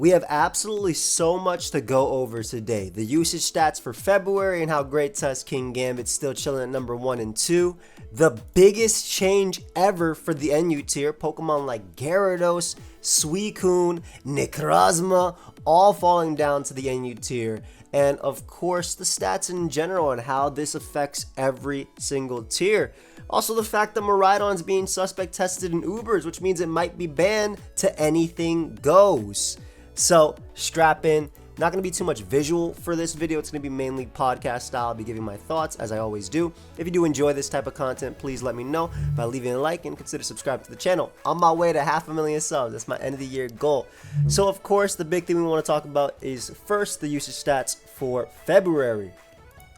We have absolutely so much to go over today. The usage stats for February and how great Tusk King Gambit's still chilling at number 1 and 2. The biggest change ever for the NU tier, Pokemon like Gyarados, Suicune, Necrozma, all falling down to the NU tier. And of course, the stats in general and how this affects every single tier. Also, the fact that Miraidon's being suspect tested in Ubers, which means it might be banned to anything goes. So, strap in. Not going to be too much visual for this video. It's going to be mainly podcast style. I'll be giving my thoughts as I always do. If you do enjoy this type of content, please let me know by leaving a like and consider subscribing to the channel. On my way to 500,000 subs. That's my end of the year goal. So, of course, the big thing we want to talk about is first the usage stats for February.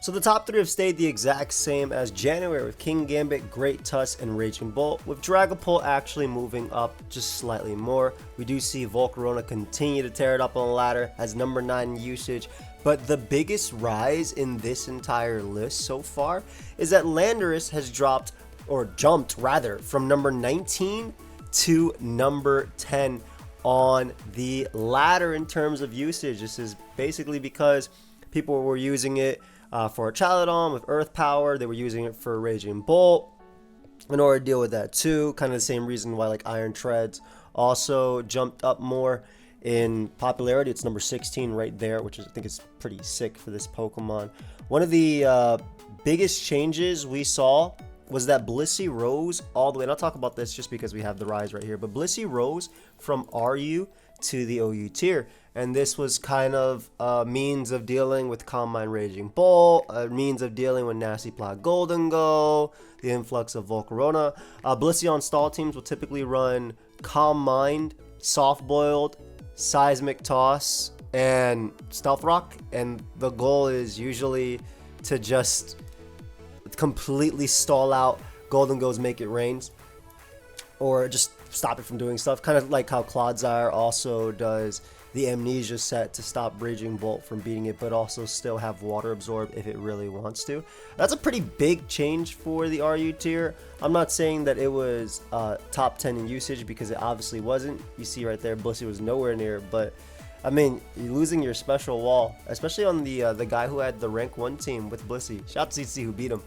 So the top 3 have stayed the exact same as January with King Gambit, Great Tusk, and Raging Bolt, with Dragapult actually moving up just slightly more. We do see Volcarona continue to tear it up on the ladder as number 9 in usage, but the biggest rise in this entire list so far is that Landorus has jumped from number 19 to number 10 on the ladder in terms of usage. This is basically because people were using it for a Chaladon with Earth Power. They were using it for Raging Bolt in order to deal with that too. Kind of the same reason why like Iron Treads also jumped up more in popularity. It's number 16 right there, which is, I think is pretty sick for this Pokemon. One of the biggest changes we saw was that Blissey rose all the way, and I'll talk about this just because we have the rise right here, but Blissey rose from RU to the OU tier, and this was kind of a means of dealing with Calm Mind Raging Bolt, a means of dealing with Nasty Plot Golden Go, the influx of Volcarona. Blissey on stall teams will typically run Calm Mind, Soft Boiled, Seismic Toss, and Stealth Rock, and the goal is usually to just completely stall out Golden Go's Make It Rains, or just stop it from doing stuff, kind of like how Clodsire also does the Amnesia set to stop Raging Bolt from beating it, but also still have Water Absorb if it really wants to. That's a pretty big change for the RU tier. I'm not saying that it was top 10 in usage, because it obviously wasn't. You see right there, Blissey was nowhere near, but I mean, you're losing your special wall, especially on the guy who had the rank 1 team with Blissey. Shout out to CC who beat him.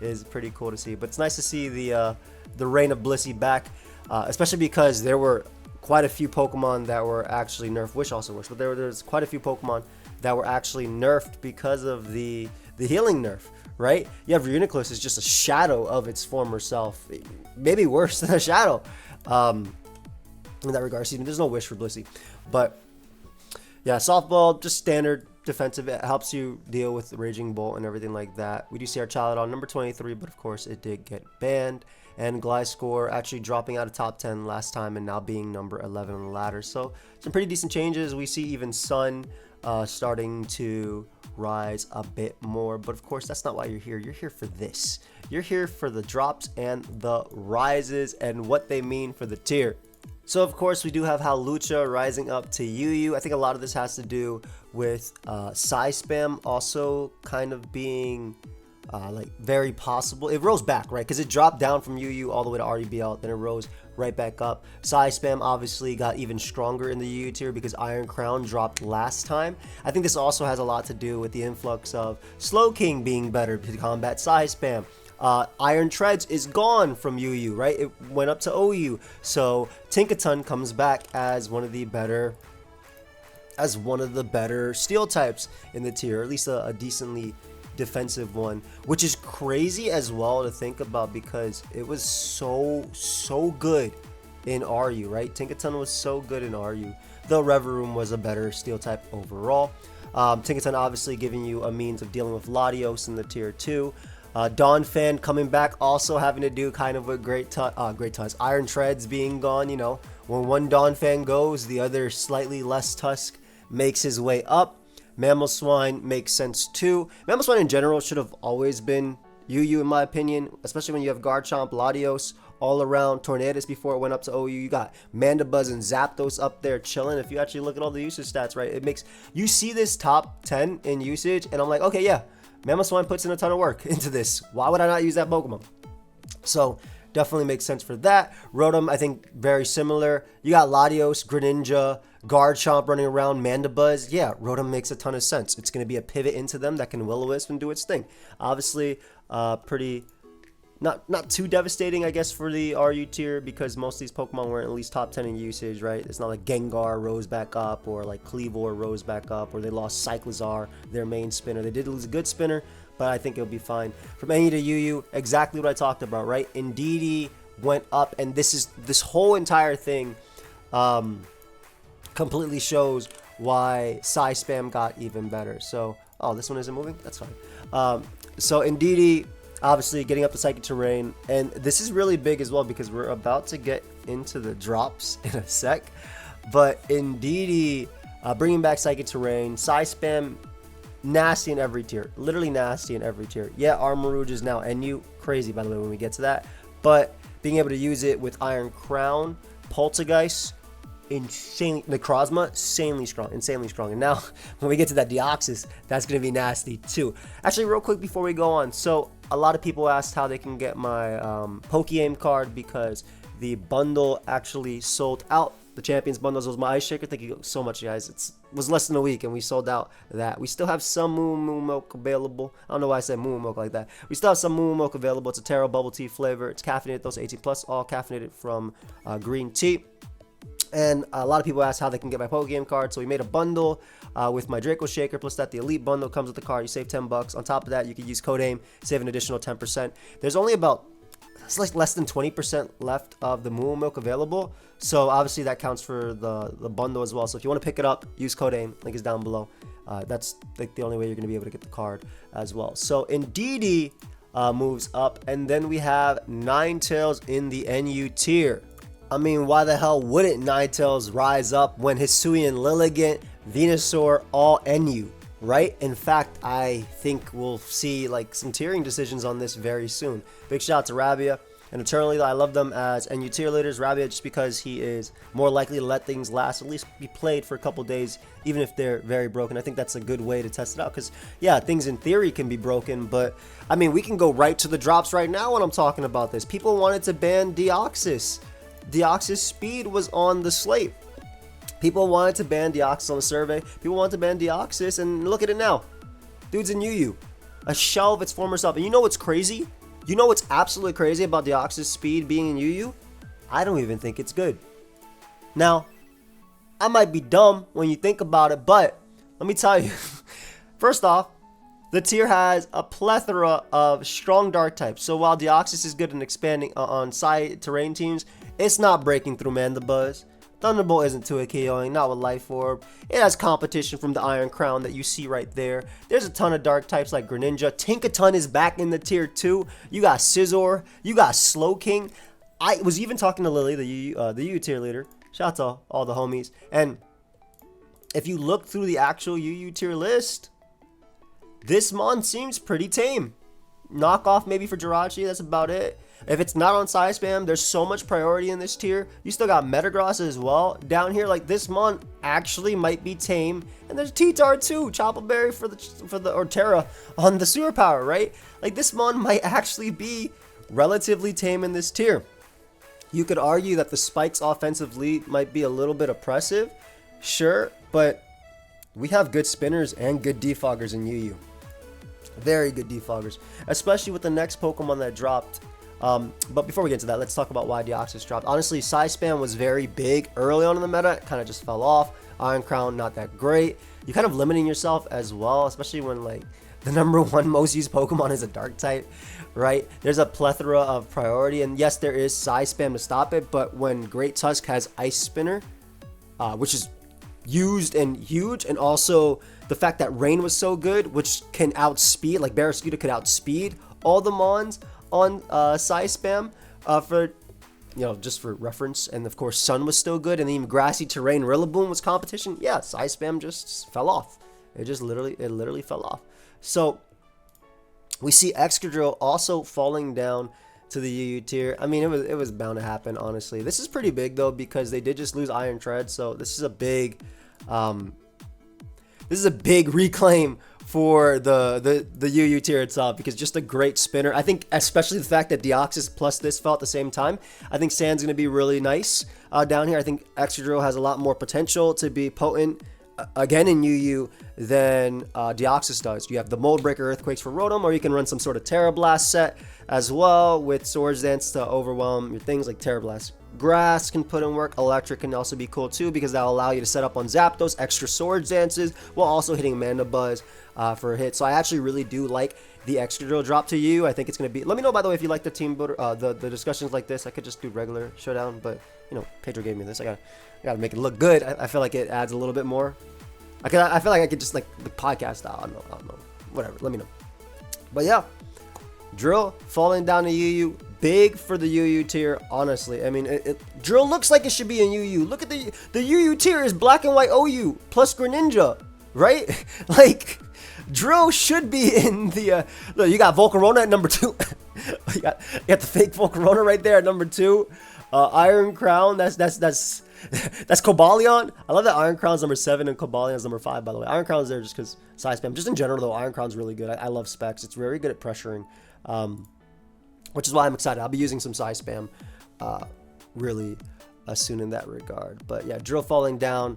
It is pretty cool to see, but it's nice to see the reign of Blissey back. Especially because there were quite a few Pokemon that were actually nerfed. Wish also Wish, but there's quite a few Pokemon that were actually nerfed because of the healing nerf, right? You have Reuniclus is just a shadow of its former self, maybe worse than a shadow in that regard. See, there's no Wish for Blissey, but yeah, Softball, just standard defensive. It helps you deal with the Raging Bolt and everything like that. We do see our Chaladon number 23, but of course it did get banned. And Gliscor actually dropping out of top 10 last time and now being number 11 on the ladder. So some pretty decent changes. We see even Sun starting to rise a bit more. But of course, that's not why you're here. You're here for this. You're here for the drops and the rises and what they mean for the tier. So of course, we do have Hawlucha rising up to UU. I think a lot of this has to do with Psy Spam also kind of being like very possible. It rose back, right? Because it dropped down from UU all the way to RDBL, then it rose right back up. Psy Spam obviously got even stronger in the UU tier because Iron Crown dropped last time. I think this also has a lot to do with the influx of Slowking being better to combat Psy Spam. Iron Treads is gone from UU, right? It went up to OU. So Tinkaton comes back as one of the better steel types in the tier, or at least a decently defensive one, which is crazy as well to think about because it was so good in RU, right? Tinkaton was so good in RU, though Revavroom was a better steel type overall. Tinkaton obviously giving you a means of dealing with Latios in the tier 2. Donphan coming back, also having to do kind of with Great Tusk. Iron Treads being gone, you know, when one Donphan goes, the other slightly less Tusk makes his way up. Mamoswine makes sense too. Mamoswine in general should have always been UU in my opinion, especially when you have Garchomp, Latios all around, Tornadus before it went up to OU. You got Mandibuzz and Zapdos up there chilling. If you actually look at all the usage stats, right, it makes you see this top 10 in usage, and I'm like, okay, yeah, Mamoswine puts in a ton of work into this. Why would I not use that Pokemon? So definitely makes sense for that. Rotom, I think very similar. You got Latios, Greninja, Garchomp running around, Mandibuzz, yeah, Rotom makes a ton of sense. It's going to be a pivot into them that can Will-O-Wisp and do its thing. Obviously, pretty, not too devastating, I guess, for the RU tier, because most of these Pokemon were at least top 10 in usage, right? It's not like Gengar rose back up, or like Kleavor rose back up, or they lost Cyclizar, their main spinner. They did lose a good spinner, but I think it'll be fine. From NU to UU, exactly what I talked about, right? Indeedee went up, and this whole entire thing completely shows why Psy Spam got even better. So, oh, this one isn't moving? That's fine. So Indeedee, obviously getting up to Psychic Terrain, and this is really big as well because we're about to get into the drops in a sec. But Indeedee, bringing back Psychic Terrain, Psy Spam, nasty in every tier. Literally nasty in every tier. Yeah, Armarouge is now NU. Crazy, by the way, when we get to that. But being able to use it with Iron Crown, Poltergeist, Necrozma, insanely strong. And now when we get to that Deoxys, that's going to be nasty too. Actually, real quick before we go on, so a lot of people asked how they can get my pokeaim card, because the bundle actually sold out. The Champions bundles was my Ice Shaker. Thank you so much, guys. It was less than a week and we sold out that. We still have some Moo Milk available. I don't know why I said Moo Milk like that. We still have some Moo Milk available. It's a Taro bubble tea flavor. It's caffeinated. Those are 18 plus, all caffeinated from green tea. And a lot of people asked how they can get my Pokegame card. So we made a bundle with my Draco Shaker. Plus that, the Elite bundle comes with the card. You save 10 bucks. On top of that, you can use code AIM, save an additional 10%. There's only about, it's like less than 20% left of the Moo Milk available. So obviously that counts for the bundle as well. So if you want to pick it up, use code AIM. Link is down below. That's like the only way you're going to be able to get the card as well. So Indeedee moves up. And then we have Ninetales in the NU tier. I mean, why the hell wouldn't Ninetales rise up when Hisuian, Lilligant, Venusaur all NU, right? In fact, I think we'll see like some tiering decisions on this very soon. Big shout out to Rabia. And eternally, I love them as NU tier leaders. Rabia, just because he is more likely to let things last, at least be played for a couple days, even if they're very broken. I think that's a good way to test it out, because yeah, things in theory can be broken, but I mean, we can go right to the drops right now when I'm talking about this. People wanted to ban Deoxys. Deoxys Speed was on the slate. People wanted to ban Deoxys on the survey. People wanted to ban Deoxys, and look at it now. Dude's in UU. A shell of its former self. And you know what's crazy? You know what's absolutely crazy about Deoxys Speed being in UU? I don't even think it's good. Now, I might be dumb when you think about it, but let me tell you. First off, the tier has a plethora of strong dark types. So while Deoxys is good in expanding on side terrain teams, it's not breaking through Mandibuzz. Thunderbolt isn't too KOing, not with Life Orb. It has competition from the Iron Crown that you see right there. There's a ton of dark types like Greninja. Tinkaton is back in the tier 2. You got Scizor. You got Slowking. I was even talking to Lily, the UU tier leader. Shout out to all the homies. And if you look through the actual UU tier list, this Mon seems pretty tame. Knockoff maybe for Jirachi, that's about it. If it's not on Psy Spam, there's so much priority in this tier. You still got Metagross as well. Down here, like this Mon actually might be tame. And there's T-Tar too, Choppleberry for the or Terra on the Sewer Power, right? Like this Mon might actually be relatively tame in this tier. You could argue that the Spike's offensive lead might be a little bit oppressive, sure, but we have good spinners and good defoggers in UU. Very good defoggers, especially with the next Pokemon that dropped. But before we get into that, let's talk about why Deoxys dropped. Honestly, Psy Spam was very big early on in the meta. It kind of just fell off. Iron Crown, not that great. You're kind of limiting yourself as well, especially when like the #1 most used Pokemon is a dark type, right? There's a plethora of priority, and yes, there is Psy Spam to stop it, but when Great Tusk has Ice Spinner, which is used and huge, and also the fact that Rain was so good, which can outspeed, like Barraskewda could outspeed all the Mons on Psy Spam, for, you know, just for reference. And of course Sun was still good, and even Grassy Terrain Rillaboom was competition. Yeah, Psy Spam just fell off. It literally fell off. So we see Excadrill also falling down to the UU tier. I mean, it was bound to happen, honestly. This is pretty big though, because they did just lose Iron Tread, so this is a big reclaim for the UU tier itself, because just a great spinner. I think especially the fact that Deoxys plus this fell at the same time. I think Sand's going to be really nice down here. I think Excadrill has a lot more potential to be potent again in UU than Deoxys does. You have the Mold Breaker Earthquakes for Rotom, or you can run some sort of Terra Blast set as well with Swords Dance to overwhelm your things like Terra Blast. Grass can put in work. Electric can also be cool too, because that'll allow you to set up on Zapdos, extra Swords Dances, while also hitting Mandibuzz for a hit. So I actually really do like the Excadrill drop to you. I think it's going to be... Let me know, by the way, if you like the team builder, the discussions like this. I could just do regular showdown, but, you know, Pedro gave me this. I gotta make it look good. I feel like it adds a little bit more. I feel like I could just, like, the podcast style. I don't know. Whatever. Let me know. But, yeah. Drill falling down to UU. Big for the UU tier, honestly. I mean, Drill looks like it should be in UU. Look at the UU tier is black and white OU plus Greninja, right? Like, Drill should be in the... look, you got Volcarona at number 2. you got the fake Volcarona right there at number 2. Iron Crown, that's Cobalion. I love that Iron Crown's number 7 and Cobalion's number 5, by the way. Iron Crown's there just because size spam. Just in general, though, Iron Crown's really good. I love specs. It's very good at pressuring, which is why I'm excited. I'll be using some size spam really soon in that regard. But yeah, Drill falling down.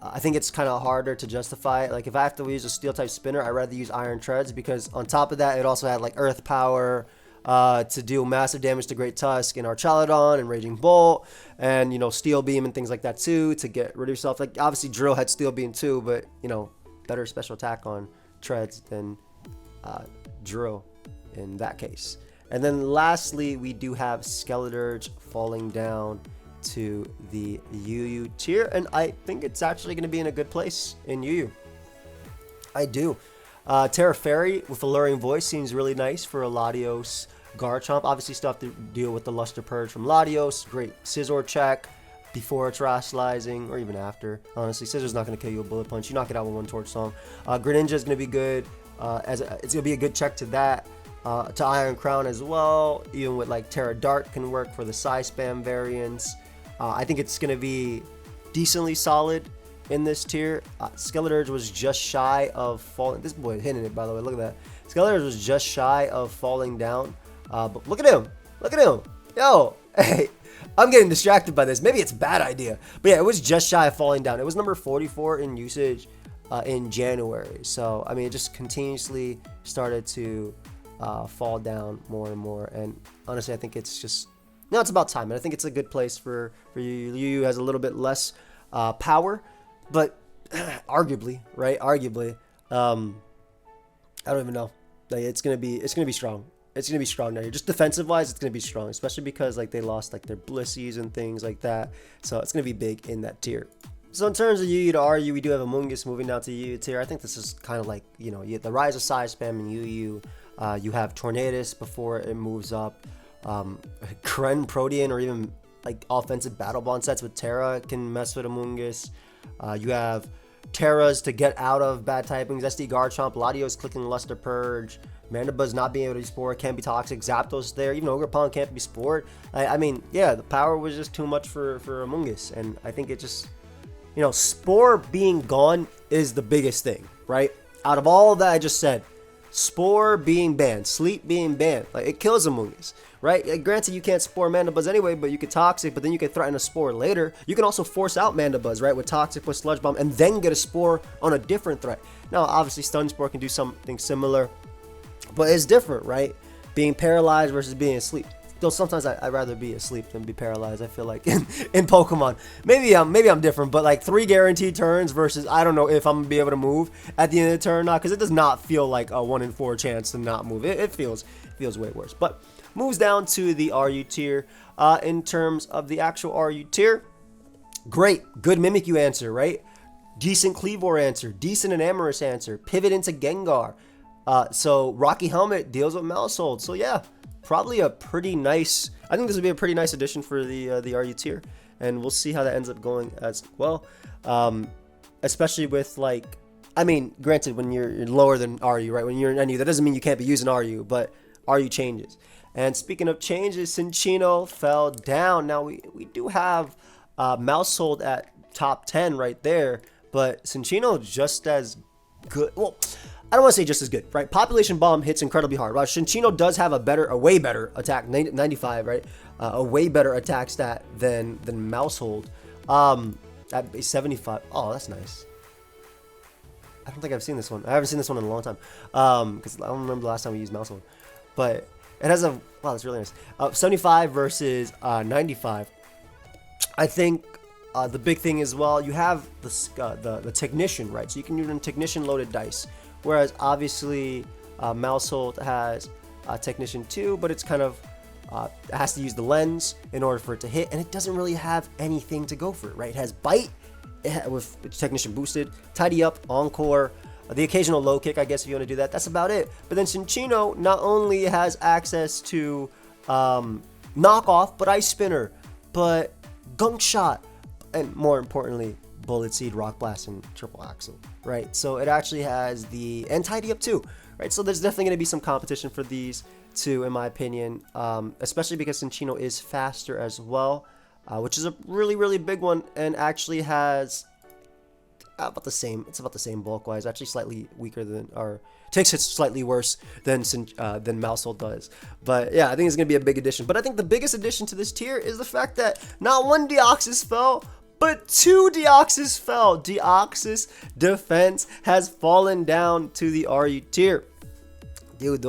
I think it's kind of harder to justify it. Like, if I have to use a steel type spinner, I'd rather use Iron Treads, because on top of that, it also had like Earth Power to deal massive damage to Great Tusk and Archaludon and Raging Bolt, and, you know, Steel Beam and things like that too, to get rid of yourself. Like, obviously Drill had Steel Beam too, but, you know, better special attack on Treads than Drill in that case. And then lastly, we do have Skeleturge falling down to the UU tier, and I think it's actually going to be in a good place in UU. I do. Terra Fairy with Alluring Voice seems really nice for a Latios Garchomp. Obviously still have to deal with the Luster Purge from Latios. Great Scizor check before it's Terastallizing, or even after. Honestly, Scissor's not going to kill you with Bullet Punch. You knock it out with one Torch Song. Greninja is going to be good. It's going to be a good check to that. To Iron Crown as well, even with like Terra Dart can work for the size spam variants. I think it's going to be decently solid in this tier. Skeleturge was just shy of falling. This boy hitting it, by the way. Look at that. Skeleturge was just shy of falling down. But look at him. Look at him. Yo, hey, I'm getting distracted by this. Maybe it's a bad idea. But yeah, it was just shy of falling down. It was number 44 in usage in January. So, I mean, it just continuously started to fall down more and more. And honestly, I think it's just... No, it's about time. And I think it's a good place for you. UU has a little bit less power, but arguably, right? Arguably, I don't even know. Like, it's gonna be strong. It's gonna be strong now. Just defensive wise, it's gonna be strong, especially because like they lost like their Blissies and things like that. So it's gonna be big in that tier. So in terms of UU to RU, we do have Amoonguss moving down to UU tier. I think this is kind of like, you know, the rise of size spam in UU. You have Tornadus before it moves up. Kren, Protean, or even like offensive Battle Bond sets with Terra can mess with Amoonguss. You have Terras to get out of bad typings. SD Garchomp, Latios clicking Luster Purge, Mandibuzz not being able to be Spore, can't be Toxic, Zapdos there, even Ogerpon can't be Spored. I mean, yeah, the power was just too much for Amoonguss, and I think it just, you know, Spore being gone is the biggest thing, right? Out of all that I just said, Spore being banned, Sleep being banned, like, it kills Amoonguss, right? Like, granted, you can't Spore Mandibuzz anyway, but you could Toxic, but then you can threaten a Spore later. You can also force out Mandibuzz, right, with Toxic, with Sludge Bomb, and then get a Spore on a different threat. Now, obviously, Stun Spore can do something similar, but it's different, right? Being paralyzed versus being asleep. Though sometimes I'd rather be asleep than be paralyzed, I feel like, in Pokemon. Maybe I'm different, but like 3 guaranteed turns versus I don't know if I'm going to be able to move at the end of the turn or not, because it does not feel like a 1 in 4 chance to not move. It feels way worse. But moves down to the RU tier. In terms of the actual RU tier, great. Good Mimikyu answer, right? Decent Cleavor answer. Decent and Amorous answer. Pivot into Gengar. So Rocky Helmet deals with Maushold. So yeah, probably a pretty nice... I think this would be a pretty nice addition for the RU tier. And we'll see how that ends up going as well. Especially with, like... I mean, granted, when you're lower than RU, right? When you're in NU, that doesn't mean you can't be using RU, but RU changes. And speaking of changes, Cinccino fell down. Now, we do have Maushold at top 10 right there, but Cinccino just as good. Well, I don't want to say just as good, right? Population Bomb hits incredibly hard. While Shinchino does have a way better attack, 95, right? A way better attack stat than Mousehold. At 75. Oh, that's nice. I don't think I've seen this one. I haven't seen this one in a long time. Because I don't remember the last time we used Mousehold. But it has a, wow, that's really nice. 75 versus 95. I think the big thing as well, you have the Technician, right? So you can use a Technician loaded dice. Whereas obviously Mousehold has Technician 2, but it's kind of, it has to use the lens in order for it to hit, and it doesn't really have anything to go for it, right? It has Bite, with Technician boosted, Tidy Up, Encore, the occasional low kick, I guess, if you want to do that. That's about it. But then Cinccino not only has access to Knockoff, but Ice Spinner, but Gunk Shot, and more importantly, Bullet Seed, Rock Blast, and Triple Axle, right? So it actually has and Tidy Up too, right? So there's definitely going to be some competition for these two, in my opinion, especially because Cinccino is faster as well, which is a really, really big one, and actually has about the same. It's about the same bulk wise. Actually, slightly weaker than, or takes hits slightly worse than Mousehold does. But yeah, I think it's gonna be a big addition. But I think the biggest addition to this tier is the fact that not one Deoxys fell, but 2 Deoxys fell. Deoxys defense has fallen down to the RU tier. Dude,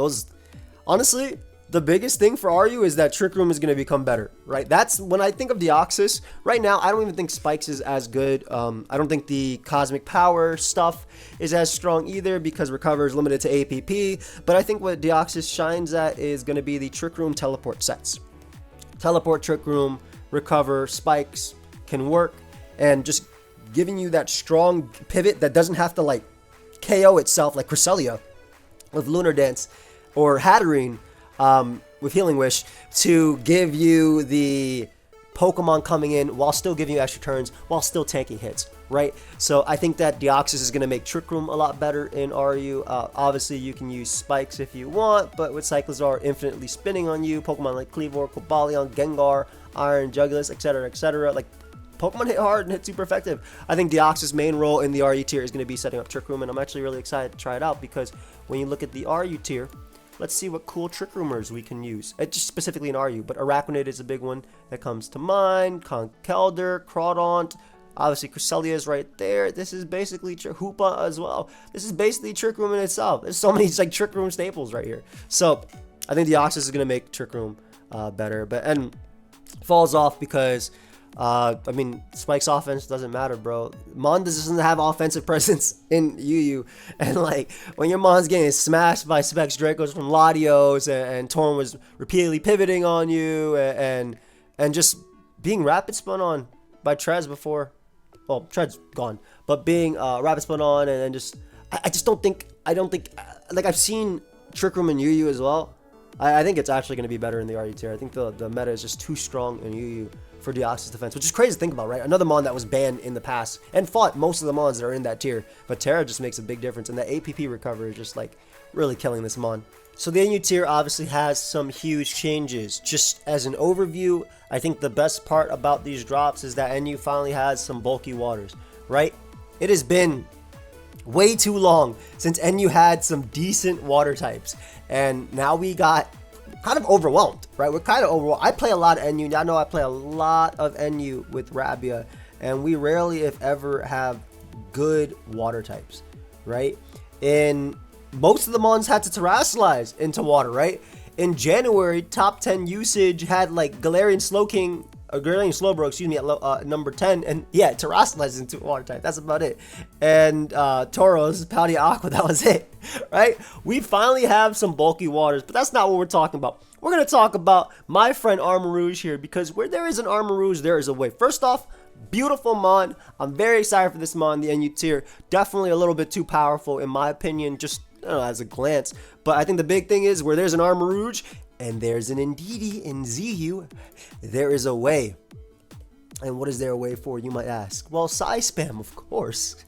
honestly, the biggest thing for RU is that Trick Room is going to become better, right? That's when I think of Deoxys. Right now, I don't even think Spikes is as good. I don't think the Cosmic Power stuff is as strong either because Recover is limited to APP. But I think what Deoxys shines at is going to be the Trick Room Teleport sets. Teleport, Trick Room, Recover, Spikes can work, and just giving you that strong pivot that doesn't have to like KO itself like Cresselia with Lunar Dance or Hatterene with Healing Wish to give you the Pokemon coming in while still giving you extra turns, while still tanking hits, right? So I think that Deoxys is going to make Trick Room a lot better in RU. Obviously, you can use Spikes if you want, but with Cyclizar infinitely spinning on you, Pokemon like Kleavor, Cobalion, Gengar, Iron, Jugulis, etc., like Pokemon hit hard and hit super effective. I think Deoxys' main role in the RU tier is going to be setting up Trick Room, and I'm actually really excited to try it out because when you look at the RU tier, let's see what cool Trick Roomers we can use. Just specifically in RU, but Araquanid is a big one that comes to mind. Conkeldurr, Crawdaunt, obviously Cresselia is right there. This is basically Hoopa as well. This is basically Trick Room in itself. There's so many like Trick Room staples right here. So I think Deoxys is going to make Trick Room better, and falls off because I mean, Spike's offense doesn't matter, bro. Mon doesn't have offensive presence in UU, and like when your Mon's getting smashed by Specs Dracos from Latios, and Torn was repeatedly pivoting on you, and just being rapid spun on by Trez before. Well, Trez's gone, but being rapid spun on, and then just I don't think like I've seen Trick Room in UU as well. I think it's actually going to be better in the RU tier. I think the meta is just too strong in UU for Deoxys defense, which is crazy to think about, right? Another Mon that was banned in the past and fought most of the Mons that are in that tier, but Terra just makes a big difference, and that APP recovery is just like really killing this Mon. So the NU tier obviously has some huge changes. Just as an overview, I think the best part about these drops is that NU finally has some bulky waters, right? It has been way too long since NU had some decent water types, and now we got kind of overwhelmed, right? We're kind of overwhelmed. I play a lot of NU. I know I play a lot of NU with Rabia, and we rarely, if ever, have good water types, right? And most of the Mons had to terrestrialize into water, right? In January, top 10 usage had like Galarian Slowking, or Galarian Slowbro, excuse me, at number 10, and yeah, terrestrializes into water type. That's about it. And Tauros, Paldia Aqua, that was it, right? We finally have some bulky waters, but that's not what we're talking about. We're going to talk about my friend Armarouge here, because where there is an Armarouge, there is a way. First off, beautiful Mon. I'm very excited for this Mon, the NU tier. Definitely a little bit too powerful, in my opinion, just as a glance. But I think the big thing is where there's an Armarouge and there's an Indeedee in ZU, there is a way. And what is there a way for, you might ask? Well, Psy Spam, of course.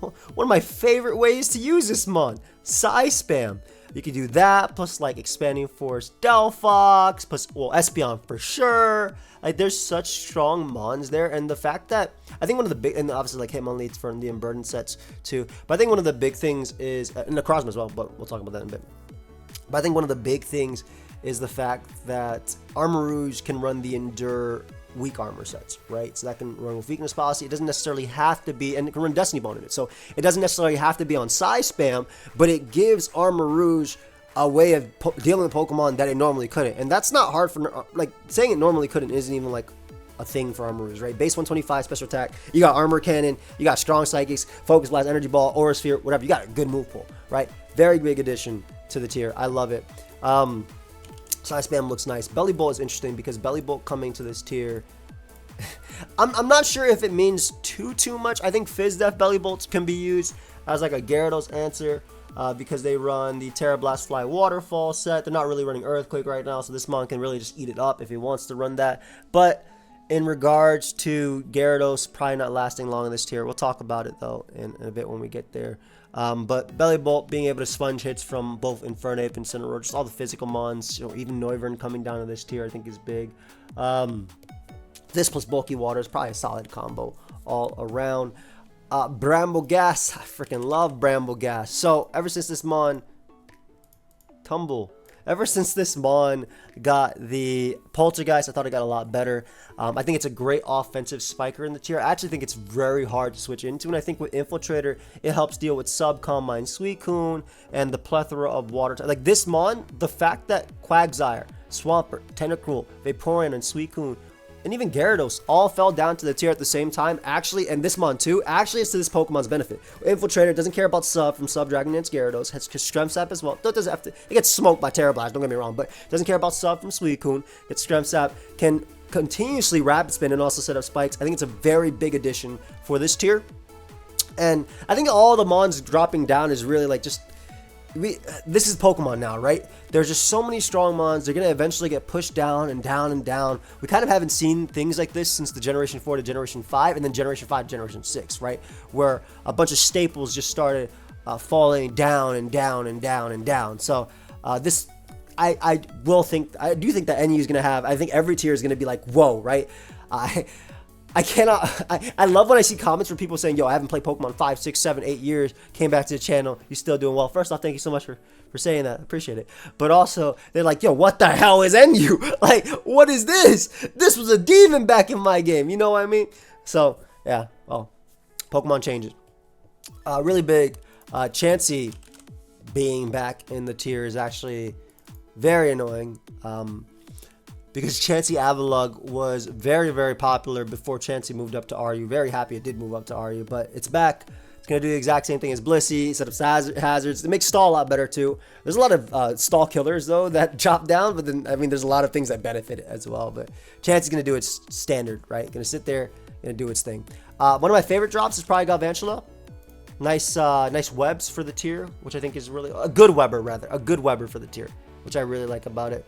One of my favorite ways to use this Mon, Psy Spam. You could do that, plus like Expanding Force Delphox, plus, well, Espeon for sure. Like, there's such strong mons there, and the fact that, I think one of the big, and obviously like Hitmonleads from the Unburdened sets too, but I think one of the big things is, and the Necrozma as well, but we'll talk about that in a bit. But I think one of the big things is the fact that Armarouge can run the Endure weak armor sets, right? So that can run with weakness policy. It doesn't necessarily have to be, and it can run Destiny Bone in it, so it doesn't necessarily have to be on size spam, but it gives Armarouge a way of dealing with Pokemon that it normally couldn't. And that's not hard for, like, saying it normally couldn't isn't even like a thing for Armarouge, right? Base 125 special attack, you got Armor Cannon, you got Strong Psychics, Focus Blast, Energy Ball, Aura Sphere, whatever. You got a good move pool, right? Very big addition to the tier. I love it. Size spam looks nice. Belly Bolt is interesting because Belly Bolt coming to this tier, I'm not sure if it means too much. I think Fizz Def Belly Bolts can be used as like a Gyarados answer because they run the Terra Blast Fly Waterfall set. They're not really running Earthquake right now, so this mon can really just eat it up if he wants to run that. But in regards to Gyarados probably not lasting long in this tier, we'll talk about it though in a bit when we get there. But Belly Bolt being able to sponge hits from both Infernape and Cineroar, just all the physical mons, you know, even Noivern coming down to this tier I think is big. This plus Bulky Water is probably a solid combo all around. Bramble Gas, I freaking love Bramble Gas. So ever since this mon ever since this mon got the Poltergeist, I thought it got a lot better. I think it's a great offensive spiker in the tier. I actually think it's very hard to switch into, and I think with Infiltrator, it helps deal with Sub, Calm Mind, Suicune, and the plethora of water. Like this mon, the fact that Quagsire, Swampert, Tentacruel, Vaporeon, and Suicune, and even Gyarados all fell down to the tier at the same time, actually, and this mon too, actually is to this Pokemon's benefit. Infiltrator doesn't care about Sub from Sub Dragon against Gyarados, has Strength Sap as well. Doesn't have to, it gets smoked by Terra Blast, don't get me wrong, but doesn't care about Sub from Suicune, gets Strength Sap, can continuously Rapid Spin and also set up spikes. I think it's a very big addition for this tier. And I think all the mons dropping down is really like just, this is Pokemon now, right? There's just so many strong mons. They're going to eventually get pushed down and down and down. We kind of haven't seen things like this since the Generation 4 to Generation 5 and then Generation 5 to Generation 6, right? Where a bunch of staples just started falling down and down and down and down. So this, I do think that NU is going to have, I think every tier is going to be like, whoa, right? I cannot, I love when I see comments from people saying, yo, I haven't played Pokemon 5, 6, 7, 8 years, came back to the channel, you're still doing well. First off, thank you so much for saying that, appreciate it. But also, they're like, yo, what the hell is NU? Like, what is this? This was a demon back in my game, you know what I mean? So, yeah, well, Pokemon changes. Really big, Chansey being back in the tier is actually very annoying. Because Chansey Avalugg was very, very popular before Chansey moved up to RU. Very happy it did move up to RU, but it's back. It's going to do the exact same thing as Blissey, set up hazards. It makes stall a lot better too. There's a lot of stall killers though that drop down, but then, I mean, there's a lot of things that benefit it as well. But Chansey's going to do its standard, right? Going to sit there and do its thing. One of my favorite drops is probably Galvantula. Nice webs for the tier, which I think is really, a good Weber for the tier, which I really like about it.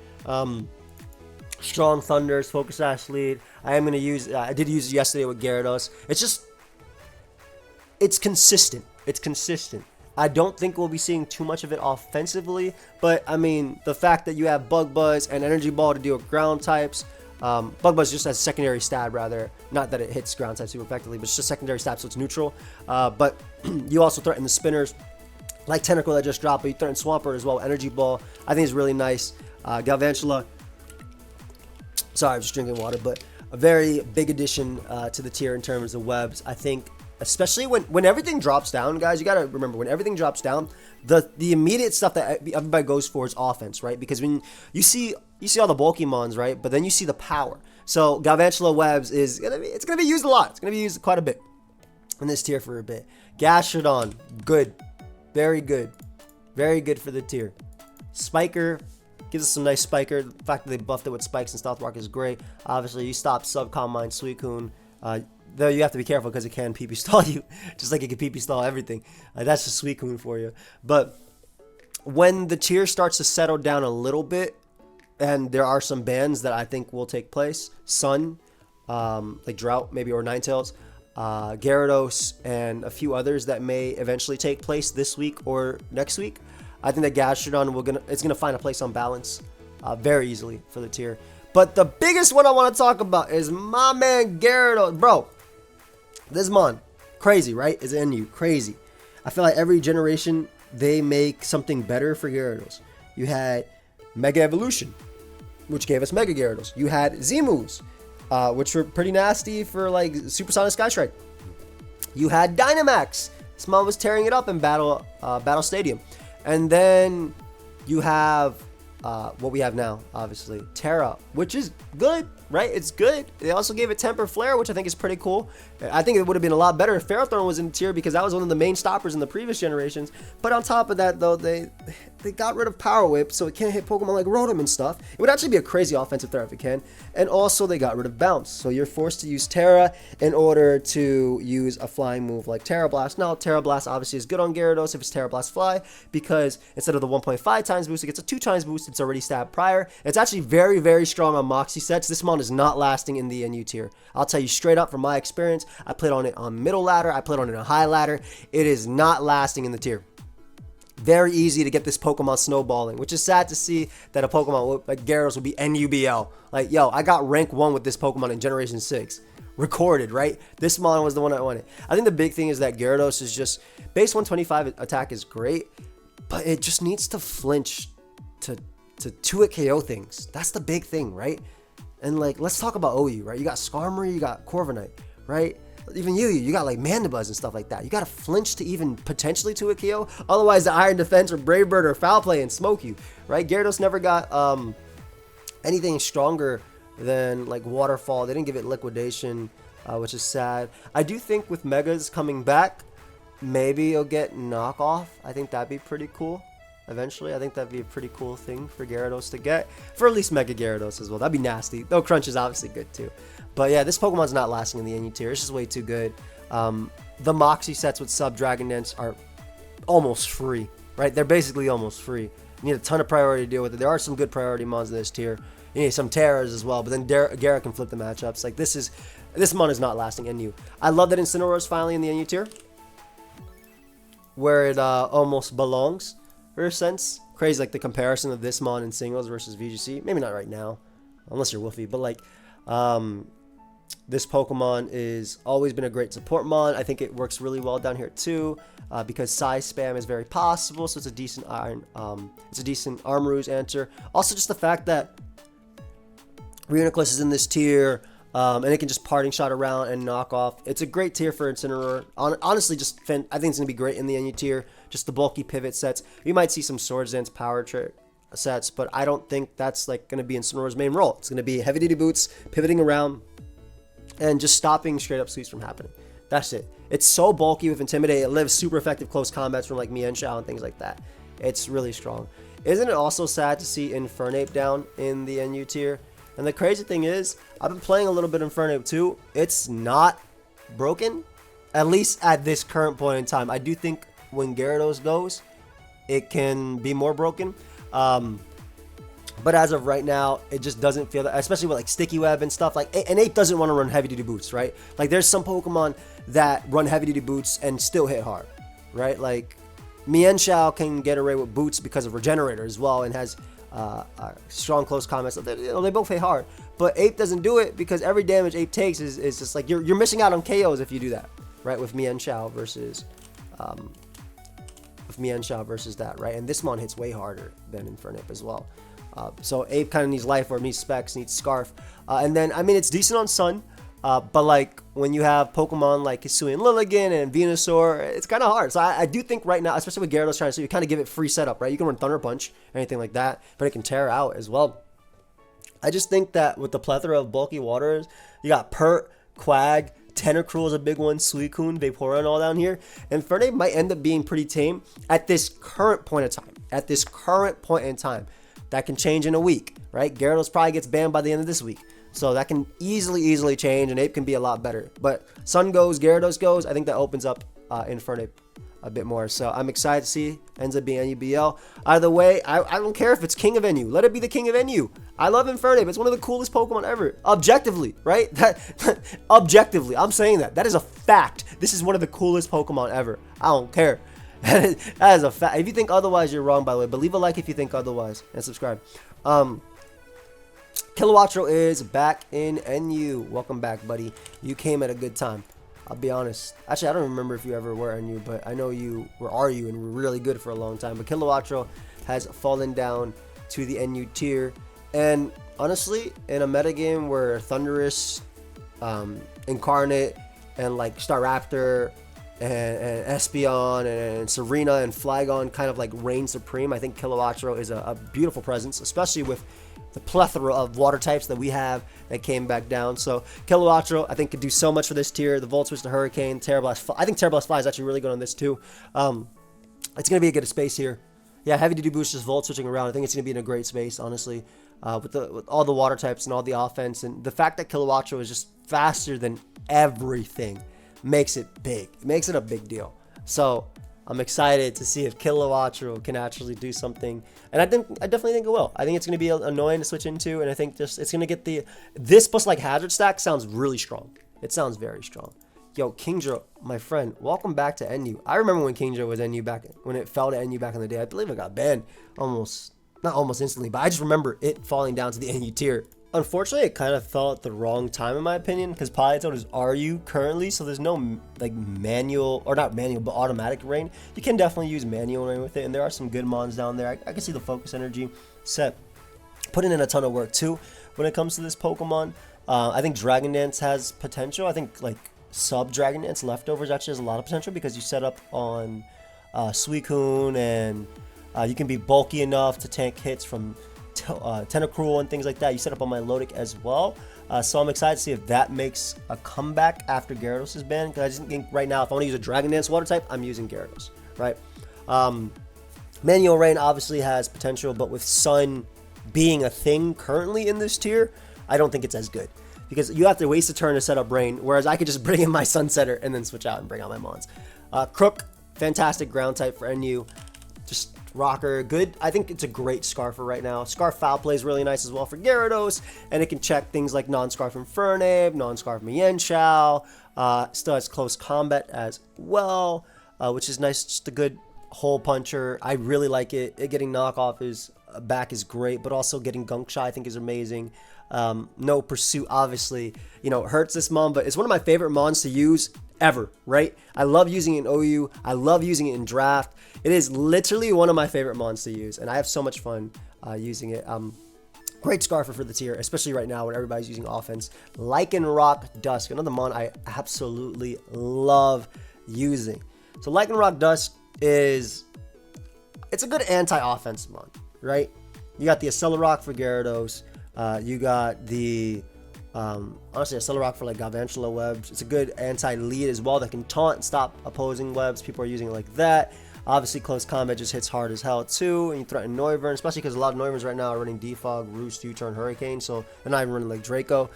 Strong Thunders, Focus Sash Lead. I am going to use, I did use it yesterday with Gyarados. It's consistent. It's consistent. I don't think we'll be seeing too much of it offensively, but I mean, the fact that you have Bug Buzz and Energy Ball to deal with ground types, Bug Buzz just has secondary stab rather, not that it hits ground types super effectively, but it's just secondary stab, so it's neutral. But you also threaten the spinners, like Tentacle that just dropped, but you threaten Swampert as well, Energy Ball. I think it's really nice. Galvantula, sorry, I'm just drinking water, but a very big addition to the tier in terms of webs. I think, especially when everything drops down, guys, you got to remember, when everything drops down, the immediate stuff that everybody goes for is offense, right? Because when you see all the bulky mons, right? But then you see the power. So Galvantula webs it's gonna be used a lot. It's gonna be used quite a bit in this tier for a bit. Gastrodon, good, very good for the tier. Spiker gives us some nice spiker. The fact that they buffed it with spikes and Stealth Rock is great. Obviously, you stop Sub, Calm Mind, Suicune. Though you have to be careful because it can PP stall you, just like it can PP stall everything. That's just Suicune for you. But when the tier starts to settle down a little bit, and there are some bans that I think will take place, Sun, like Drought maybe, or Ninetales, Gyarados, and a few others that may eventually take place this week or next week. I think that Gastrodon it's gonna find a place on balance very easily for the tier. But the biggest one I want to talk about is my man Gyarados. Bro, this mon, crazy, right? Is NU, crazy. I feel like every generation they make something better for Gyarados. You had Mega Evolution, which gave us Mega Gyarados. You had Z-moves, which were pretty nasty for like Supersonic Sky Strike. You had Dynamax. This mon was tearing it up in Battle Stadium. And then you have what we have now, obviously, Terra, which is good, right? It's good. They also gave it Temper Flare, which I think is pretty cool. I think it would have been a lot better if Ferrothorn was in the tier because that was one of the main stoppers in the previous generations. But on top of that, though, they got rid of Power Whip, so it can't hit Pokemon like Rotom and stuff. It would actually be a crazy offensive threat if it can. And also, they got rid of Bounce, so you're forced to use Terra in order to use a flying move like Terra Blast. Now, Terra Blast obviously is good on Gyarados if it's Terra Blast Fly, because instead of the 1.5 times boost, it gets a 2 times boost. It's already stabbed prior. It's actually very, very strong on Moxie sets. This mon is not lasting in the NU tier. I'll tell you straight up from my experience. I played on it on middle ladder. I played on it on high ladder. It is not lasting in the tier. Very easy to get this Pokemon snowballing, which is sad to see that a Pokemon like Gyarados would be NUBL. Like, yo, I got rank 1 with this Pokemon in Generation 6. Recorded, right? This mon was the one I wanted. I think the big thing is that Gyarados is just, base 125 attack is great, but it just needs to flinch to 2-hit KO things. That's the big thing, right? And like, let's talk about OU, right? You got Skarmory, you got Corviknight, right? Even you got like Mandibuzz and stuff like that. You got to flinch to even potentially 2-hit KO. Otherwise, the Iron Defense or Brave Bird or Foul Play and smoke you, right? Gyarados never got anything stronger than like Waterfall. They didn't give it Liquidation, which is sad. I do think with Megas coming back, maybe you'll get Knockoff. I think that'd be pretty cool. Eventually, I think that'd be a pretty cool thing for Gyarados to get, for at least Mega Gyarados as well. That'd be nasty. Though Crunch is obviously good too. But yeah, this Pokemon's not lasting in the NU tier. It's just way too good. The Moxie sets with Sub Dragon Dance are almost free, right? They're basically almost free. You need a ton of priority to deal with it. There are some good priority mons in this tier. You need some Terras as well, but then Gara can flip the matchups. Like, this mon is not lasting NU. I love that Incineroar is finally in the NU tier, where it almost belongs. For a sense, crazy, like the comparison of this mon in singles versus VGC. Maybe not right now, unless you're Wolfie, but like this Pokemon is always been a great support mon. I think it works really well down here too, because size spam is very possible, so it's a decent Armarouge answer. Also, just the fact that Reuniclus is in this tier, and it can just parting shot around and knock off. It's a great tier for Incineroar. Honestly, I think it's gonna be great in the NU tier. Just the bulky pivot sets. You might see some Swords Dance power trick sets, but I don't think that's like gonna be Incineroar's main role. It's gonna be heavy duty boots, pivoting around, and just stopping straight up sweeps from happening. That's it. It's so bulky with Intimidate. It lives super effective close combats from like Mienshao and things like that. It's really strong. Isn't it also sad to see Infernape down in the NU tier? And the crazy thing is, I've been playing a little bit Infernape too. It's not broken, at least at this current point in time. I do think when Gyarados goes, it can be more broken. But as of right now, it just doesn't feel that, especially with like Sticky Web and stuff. Like, and Ape doesn't want to run heavy duty boots, right? Like, there's some Pokemon that run heavy duty boots and still hit hard, right? Like, Mienshao can get away with boots because of Regenerator as well, and has strong close combats. They both hit hard, but Ape doesn't do it because every damage Ape takes is just like you're missing out on KOs if you do that, right? With Mienshao versus that, right? And this mon hits way harder than Infernape as well. So Ape kind of needs Life Orb, needs Specs, needs Scarf, and then I mean it's decent on Sun, but like when you have Pokemon like Hisuian Lilligant and Venusaur, it's kind of hard. So I do think right now, especially with Gyarados trying to, so you kind of give it free setup, right? You can run Thunder Punch, anything like that, but it can tear out as well. I just think that with the plethora of bulky waters, you got Pert, Quag, Tentacruel is a big one, Suicune, Vaporeon all down here, and Infernape might end up being pretty tame at this current point in time. At this current point in time, that can change in a week, right? Gyarados probably gets banned by the end of this week, so that can easily change, and Ape can be a lot better. But Sun goes, Gyarados goes, I think that opens up Infernape a bit more. So I'm excited to see ends up being NUBL. Either way, I don't care if it's King of NU. Let it be the King of NU. I love Infernape. It's one of the coolest Pokemon ever. Objectively, right? Objectively, I'm saying that. That is a fact. This is one of the coolest Pokemon ever. I don't care. That is a fact. If you think otherwise, you're wrong, by the way. But leave a like if you think otherwise, and subscribe. Kilowattrol is back in NU. Welcome back, buddy. You came at a good time. I'll be honest. Actually, I don't remember if you ever were NU, but I know you were RU and were really good for a long time. But Kilowattrol has fallen down to the NU tier. And honestly, in a metagame where Thundurus, Incarnate, and like Staraptor, and Espeon, and Serena, and Flygon kind of like reign supreme, I think Kilowattrol is a beautiful presence, especially with the plethora of water types that we have that came back down. So Kilowattrol, I think, could do so much for this tier. The Volt Switch to Hurricane, Terrablast. I think Terrablast Fly is actually really good on this too. It's going to be a good space here. Yeah, Heavy Duty Boost just Volt Switching around. I think it's going to be in a great space, honestly, with all the water types and all the offense. And the fact that Kilowattrol is just faster than everything makes it big. It makes it a big deal. So I'm excited to see if Kilowattrol can actually do something, and I definitely think it will. I think it's going to be annoying to switch into, and I think just it's going to get this plus like Hazard Stack sounds really strong. It sounds very strong. Yo, Kingdra, my friend, welcome back to NU. I remember when Kingdra was NU back when it fell to NU back in the day. I believe it got banned not almost instantly, but I just remember it falling down to the NU tier. Unfortunately, it kind of fell at the wrong time, in my opinion, because Politoed is RU currently, so there's no like manual, or not manual, but automatic rain. You can definitely use manual rain with it, and there are some good mons down there. I can see the Focus Energy set putting in a ton of work too when it comes to this Pokemon. I think Dragon Dance has potential. I think like sub Dragon Dance leftovers actually has a lot of potential because you set up on Suicune, and you can be bulky enough to tank hits from Tentacruel and things like that. You set up on my Milotic as well, so I'm excited to see if that makes a comeback after Gyarados is banned, because I just think right now if I want to use a Dragon Dance water type, I'm using Gyarados, right? Manual Rain obviously has potential, but with Sun being a thing currently in this tier, I don't think it's as good, because you have to waste a turn to set up Rain, whereas I could just bring in my Sun Setter and then switch out and bring out my Mons. Crook, fantastic ground type for NU, just rocker, good. I think it's a great Scarfer right now. Scarf Foul Play is really nice as well for Gyarados, and it can check things like non-Scarf Infernape, non-Scarf Mienshao. Still has close combat as well, which is nice. Just a good hole puncher. I really like it. Getting knockoff is back is great, but also getting Gunk Shy I think is amazing. No Pursuit obviously, hurts this mon, but it's one of my favorite mons to use ever, right? I love using it in OU. I love using it in draft. It is literally one of my favorite mons to use, and I have so much fun using it. Great Scarfer for the tier, especially right now when everybody's using offense. Lycanroc Dusk, another mon I absolutely love using. So Lycanroc Dusk it's a good anti-offense mon, right? You got the Accelerock for Gyarados. You got the honestly Accelerock for like Galvantula webs. It's a good anti-lead as well that can taunt and stop opposing webs. People are using it like that. Obviously close combat just hits hard as hell too, and you threaten Noivern, especially because a lot of Noiverns right now are running Defog, Roost, U-Turn, Hurricane, so they're not even running like Draco.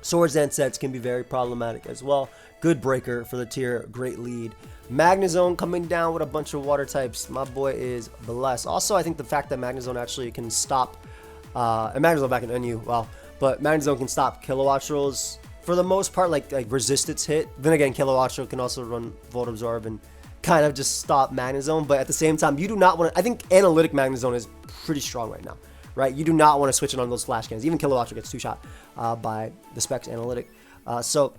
Swords Dance sets can be very problematic as well. Good breaker for the tier, great lead. Magnezone coming down with a bunch of water types. My boy is blessed. Also, I think the fact that Magnezone actually can stop, and Magnezone back in NU, wow. But Magnezone can stop Kilowattrol's for the most part, like resistance hit. Then again, Kilowattrol can also run Volt Absorb and kind of just stop Magnezone. But at the same time, you do not want to. I think Analytic Magnezone is pretty strong right now, right? You do not want to switch it on those flash cannons. Even Kilowattrol gets two-shot by the Specs Analytic. So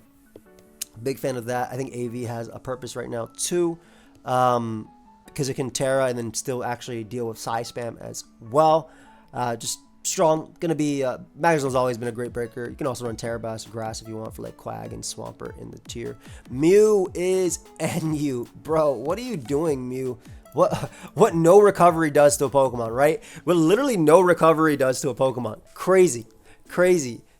big fan of that. I think AV has a purpose right now too, because it can Terra and then still actually deal with Psy Spam as well. Just strong. Gonna be Magnezone's always been a great breaker. You can also run Terra Blast Grass if you want for like Quag and Swampert in the tier. Mew is NU, bro. What are you doing, Mew? What no recovery does to a Pokemon, right? What literally no recovery does to a Pokemon. Crazy.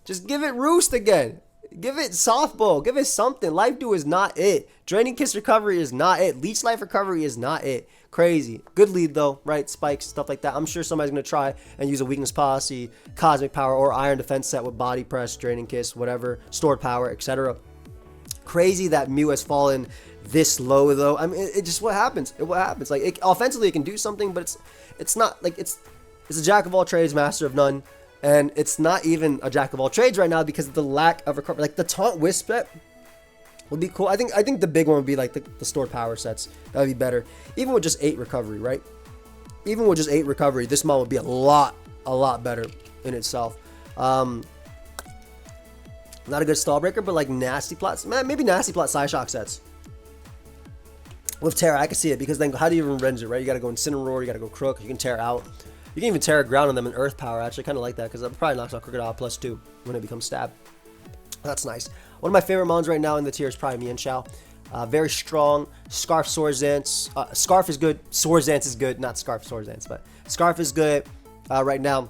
Just give it Roost again. Give it Softball. Give it something. Life Dew is not it. Draining Kiss recovery is not it. Leech Life recovery is not it. Crazy. Good lead though, right? Spikes, stuff like that. I'm sure somebody's going to try and use a Weakness Policy, Cosmic Power, or Iron Defense set with Body Press, Draining Kiss, whatever, Stored Power, etc. Crazy that Mew has fallen this low though. I mean, it just what happens. Like offensively, it can do something, but it's not like it's a jack of all trades, master of none. And it's not even a jack of all trades right now because of the lack of recovery. Like the Taunt Wisp set would be cool. I think the big one would be like the stored power sets. That would be better. Even with just 8 recovery, right? Even with just 8 recovery, this mon would be a lot better in itself. Not a good stall breaker, but like nasty plots. Maybe nasty plot Psyshock sets. With Terra, I can see it, because then how do you even render it, right? You got to go Incineroar, you got to go Crook, you can tear out. You can even tear ground on them in Earth Power. I actually kind of like that, because it probably knocks out Crocodile +2 when it becomes Stab. That's nice. One of my favorite mons right now in the tier is probably Mienshao. Very strong. Scarf, Swords-Dance. Scarf is good. Swords-Dance is good. Not Scarf, Swords-Dance, but Scarf is good right now.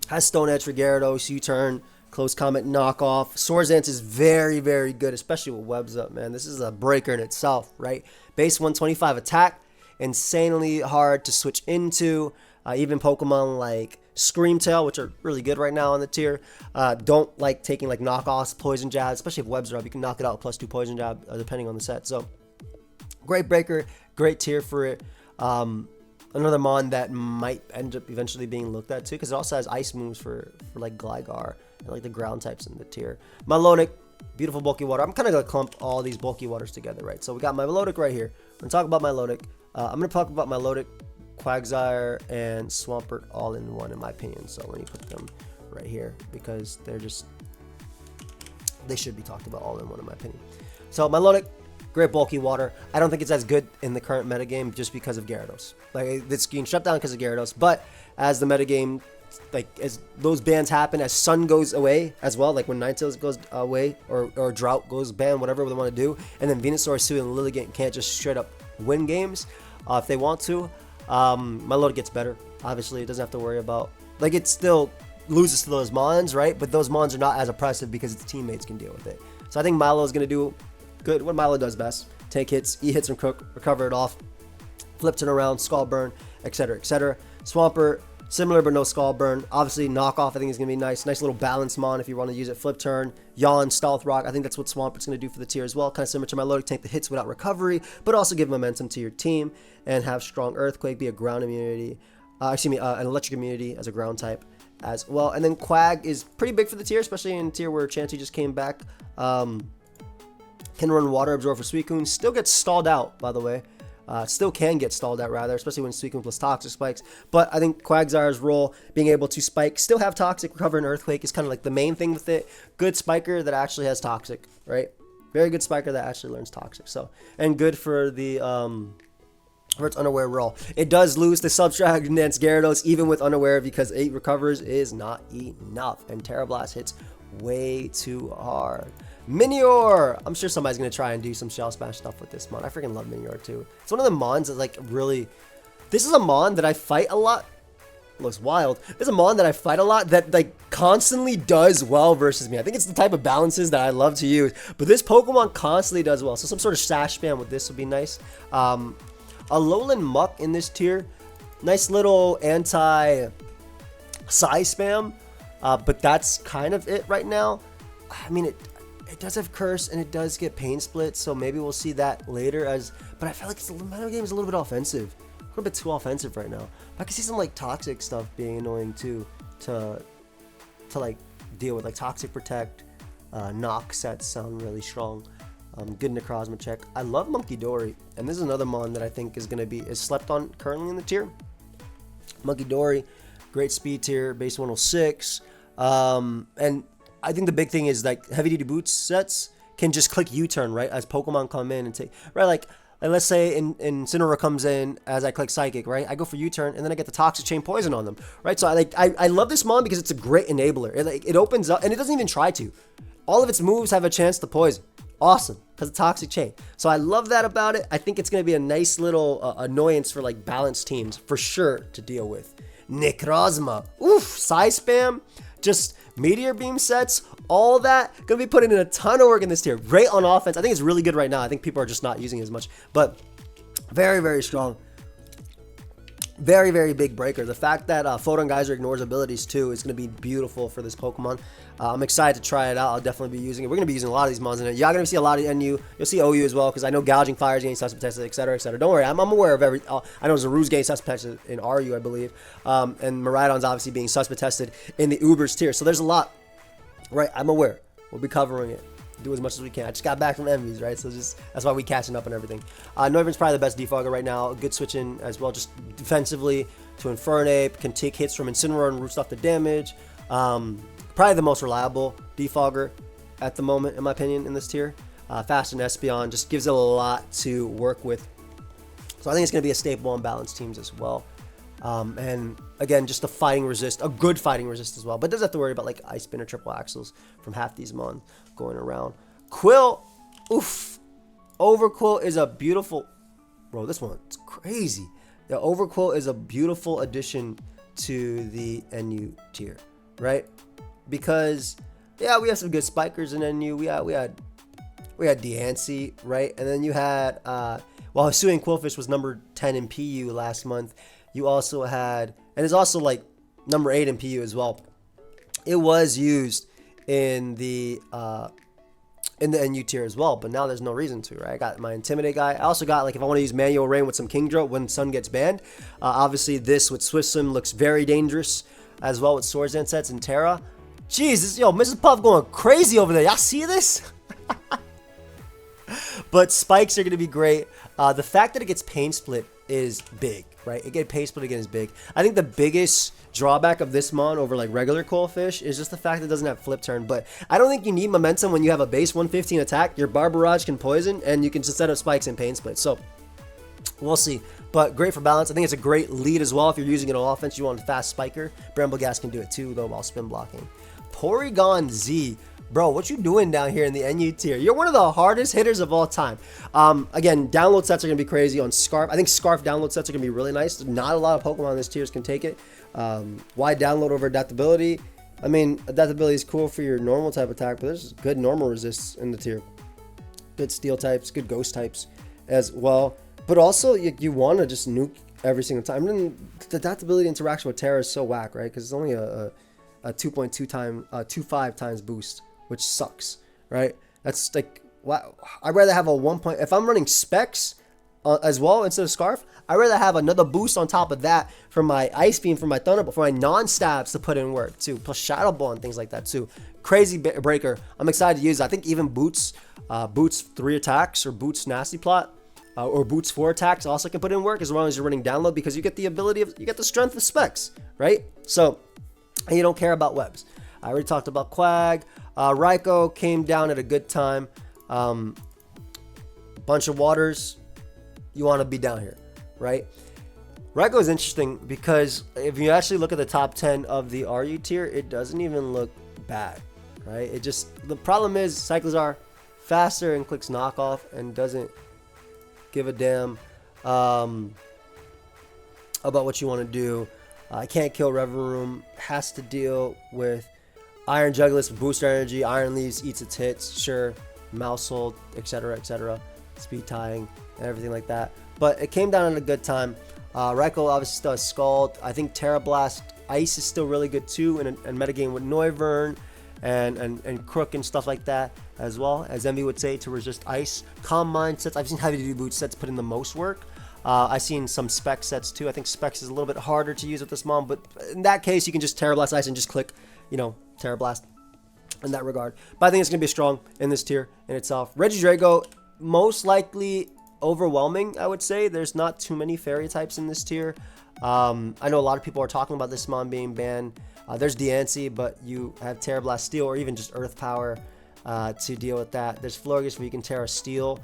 Has Stone Edge for Gyarados, U-Turn, Close Combat, Knockoff. Swords-Dance is very, very good, especially with Webs Up, man. This is a breaker in itself, right? Base 125 attack. Insanely hard to switch into. Even Pokemon like Screamtail, which are really good right now on the tier, don't like taking like knockoffs, Poison Jab, especially if Webs are up. You can knock it out with +2 Poison Jab, depending on the set. So, great breaker, great tier for it. Another mon that might end up eventually being looked at too, because it also has ice moves for like Gligar and like the ground types in the tier. Milotic, beautiful bulky water. I'm kind of gonna clump all these bulky waters together, right? So we got my Milotic right here. We're gonna talk about Milotic. I'm gonna talk about Milotic, Quagsire, and Swampert all in one, in my opinion. So let me put them right here, because they should be talked about all in one, in my opinion. So Milotic, great bulky water. I don't think it's as good in the current metagame just because of Gyarados. Like, it's getting shut down because of Gyarados. But as the metagame, like as those bans happen, as Sun goes away as well, like when Ninetales goes away, or Drought goes ban, whatever they want to do, and then Venusaur, Sue, and Lilligant can't just straight up win games if they want to. Milotic gets better. Obviously, it doesn't have to worry about, like, it still loses to those mons, right? But those mons are not as oppressive because its teammates can deal with it. So I think Milo is going to do good what Milo does best: take hits, E-hits from Crook, recover it off, flips it around, Skull Burn, etc., etc. Swampert, similar but no Skull Burn. Obviously, Knockoff I think is going to be nice. Nice little balance mon if you want to use it. Flip Turn, Yawn, Stealth Rock. I think that's what Swampert's going to do for the tier as well. Kind of similar to Milotic, take the hits without recovery, but also give momentum to your team and have strong Earthquake, be a ground immunity. An electric immunity as a ground type as well. And then Quag is pretty big for the tier, especially in a tier where Chansey just came back. Can run Water Absorb for Suicune. Still gets stalled out, by the way. Still can get stalled out, rather, especially when Suicune plus Toxic spikes. But I think Quagsire's role, being able to spike, still have Toxic, recover, and Earthquake, is kind of like the main thing with it. Good spiker that actually has Toxic, right? Very good spiker that actually learns Toxic. So, and good for the for its Unaware role. It does lose the Subtract against Gyarados, even with Unaware, because 8 recovers is not enough. And Terra Blast hits way too hard. Minior! I'm sure somebody's going to try and do some Shell Smash stuff with this mon. I freaking love Minior too. It's one of the mons that like really... This is a mon that I fight a lot. Looks wild. This is a mon that I fight a lot that like constantly does well versus me. I think it's the type of balances that I love to use. But this Pokemon constantly does well. So some sort of Sash spam with this would be nice. A Lowland Muck in this tier. Nice little anti-Psy spam. But that's kind of it right now. I mean, it does have Curse, and it does get Pain Split, so maybe we'll see that later. But I feel like the meta game is a little bit offensive. A little bit too offensive right now. I can see some like Toxic stuff being annoying too, to like deal with, like Toxic Protect, Knock sets sound really strong. Good Necrozma check. I love Monkey Dory, and this is another mon that I think is slept on currently in the tier. Monkey Dory, great speed tier, base 106, and I think the big thing is like heavy duty boots sets can just click U-turn, right, as Pokemon come in and take, right, like let's say Incineroar comes in as I click Psychic, right, I go for U-turn and then I get the Toxic Chain Poison on them, right? So I love this mon because it's a great enabler. It opens up, and it doesn't even try to. All of its moves have a chance to poison. Awesome, because of Toxic Chain. So I love that about it. I think it's going to be a nice little annoyance for like balanced teams for sure to deal with. Necrozma, oof, Psy spam, just Meteor Beam sets, all that, gonna be putting in a ton of work in this tier. Great on offense. I think it's really good right now. I think people are just not using it as much, but very, very strong. Very, very big breaker. The fact that Photon Geyser ignores abilities too is going to be beautiful for this Pokemon. I'm excited to try it out. I'll definitely be using it. We're going to be using a lot of these mons in it. You're going to see a lot of NU. You'll see OU as well, because I know Gouging Fire is getting suspected, etc., etc. Don't worry, I'm aware of every... I know Zaru's getting suspected in RU, I believe. And Miraidon's obviously being suspect tested in the Ubers tier. So there's a lot, right? I'm aware. We'll be covering it. do as much as we can. I just got back from Envies, right? So that's why we catching up and everything. Noivern's probably the best defogger right now. Good switching as well, just defensively to Infernape. Can take hits from Incineroar and roost off the damage. Probably the most reliable defogger at the moment, in my opinion, in this tier. Fast and Espeon just gives it a lot to work with. So I think it's going to be a staple on balanced teams as well. And again, just a fighting resist, a good fighting resist as well. But doesn't have to worry about like Ice Spin or Triple Axles from half these mon going around. Quill, oof. Overquill is a beautiful... Bro, this one's crazy. The Overquill is a beautiful addition to the NU tier, right? Because, yeah, we have some good spikers in NU. We had Deoxys, right? And then you had... while Hisuian Quillfish was number 10 in PU last month, you also had, and it's also like number 8 in PU as well. It was used in the NU tier as well, but now there's no reason to, right? I got my Intimidate guy. I also got, like, if I want to use Manual Rain with some Kingdra when Sun gets banned. Obviously, this with Swift Swim looks very dangerous as well with Swords Dance sets and Terra. Jesus, yo, Mrs. Puff going crazy over there. Y'all see this? But spikes are going to be great. The fact that it gets Pain Split is big, right? It gets Pain Split again is big. I think the biggest drawback of this mon over like regular Quillfish is just the fact that it doesn't have Flip Turn. But I don't think you need momentum when you have a base 115 attack. Your Barbarage can poison, and you can just set up spikes and Pain Split. So we'll see. But great for balance. I think it's a great lead as well. If you're using it on offense, you want a fast spiker. Brambleghast can do it too, though, while spin blocking. Porygon Z. Bro, what you doing down here in the NU tier? You're one of the hardest hitters of all time. Again, download sets are going to be crazy on Scarf. I think Scarf download sets are going to be really nice. Not a lot of Pokemon in this tier can take it. Why download over adaptability? I mean, adaptability is cool for your normal type attack, but there's good normal resists in the tier. Good steel types, good ghost types as well. But also, you want to just nuke every single time. I mean, the adaptability interaction with Terra is so whack, right? Because it's only a 2.25 times boost, which sucks, right? That's like, wow. I'd rather have a 1 point. If I'm running specs as well instead of Scarf, I'd rather have another boost on top of that for my Ice Beam, for my Thunderbolt, for my non-stabs to put in work too, plus Shadow Ball and things like that too. Crazy breaker. I'm excited to use it. I think even Boots 3 attacks, or Boots Nasty Plot, or Boots 4 attacks also can put in work as long as you're running download, because you get the ability of, you get the strength of specs, right? So, and you don't care about webs. I already talked about Quag. Raikou came down at a good time. Bunch of waters. You want to be down here, right? Raikou is interesting because if you actually look at the top 10 of the RU tier, it doesn't even look bad, right? It just, the problem is Cyclizar faster and clicks knockoff and doesn't give a damn about what you want to do. I can't kill Revavroom. Has to deal with Iron Jugulis with booster energy. Iron Leaves eats its hits. Sure. Mousehold, etc., etc. Speed tying and everything like that. But it came down at a good time. Raikou obviously still has Scald. I think Terra Blast Ice is still really good too in metagame with Noivern and Crook and stuff like that, as well as Envy would say, to resist Ice. Calm Mind sets. I've seen Heavy Duty Boot sets put in the most work. I've seen some Spec sets too. I think Specs is a little bit harder to use with this mon, but in that case, you can just Terra Blast Ice and just click, you know, Terra Blast in that regard. But I think it's going to be strong in this tier in itself. Regidrago, most likely overwhelming, I would say. There's not too many fairy types in this tier. I know a lot of people are talking about this mon being banned. There's Deoxys, but you have Terra Blast Steel or even just Earth Power to deal with that. There's Florges where you can Terra Steel.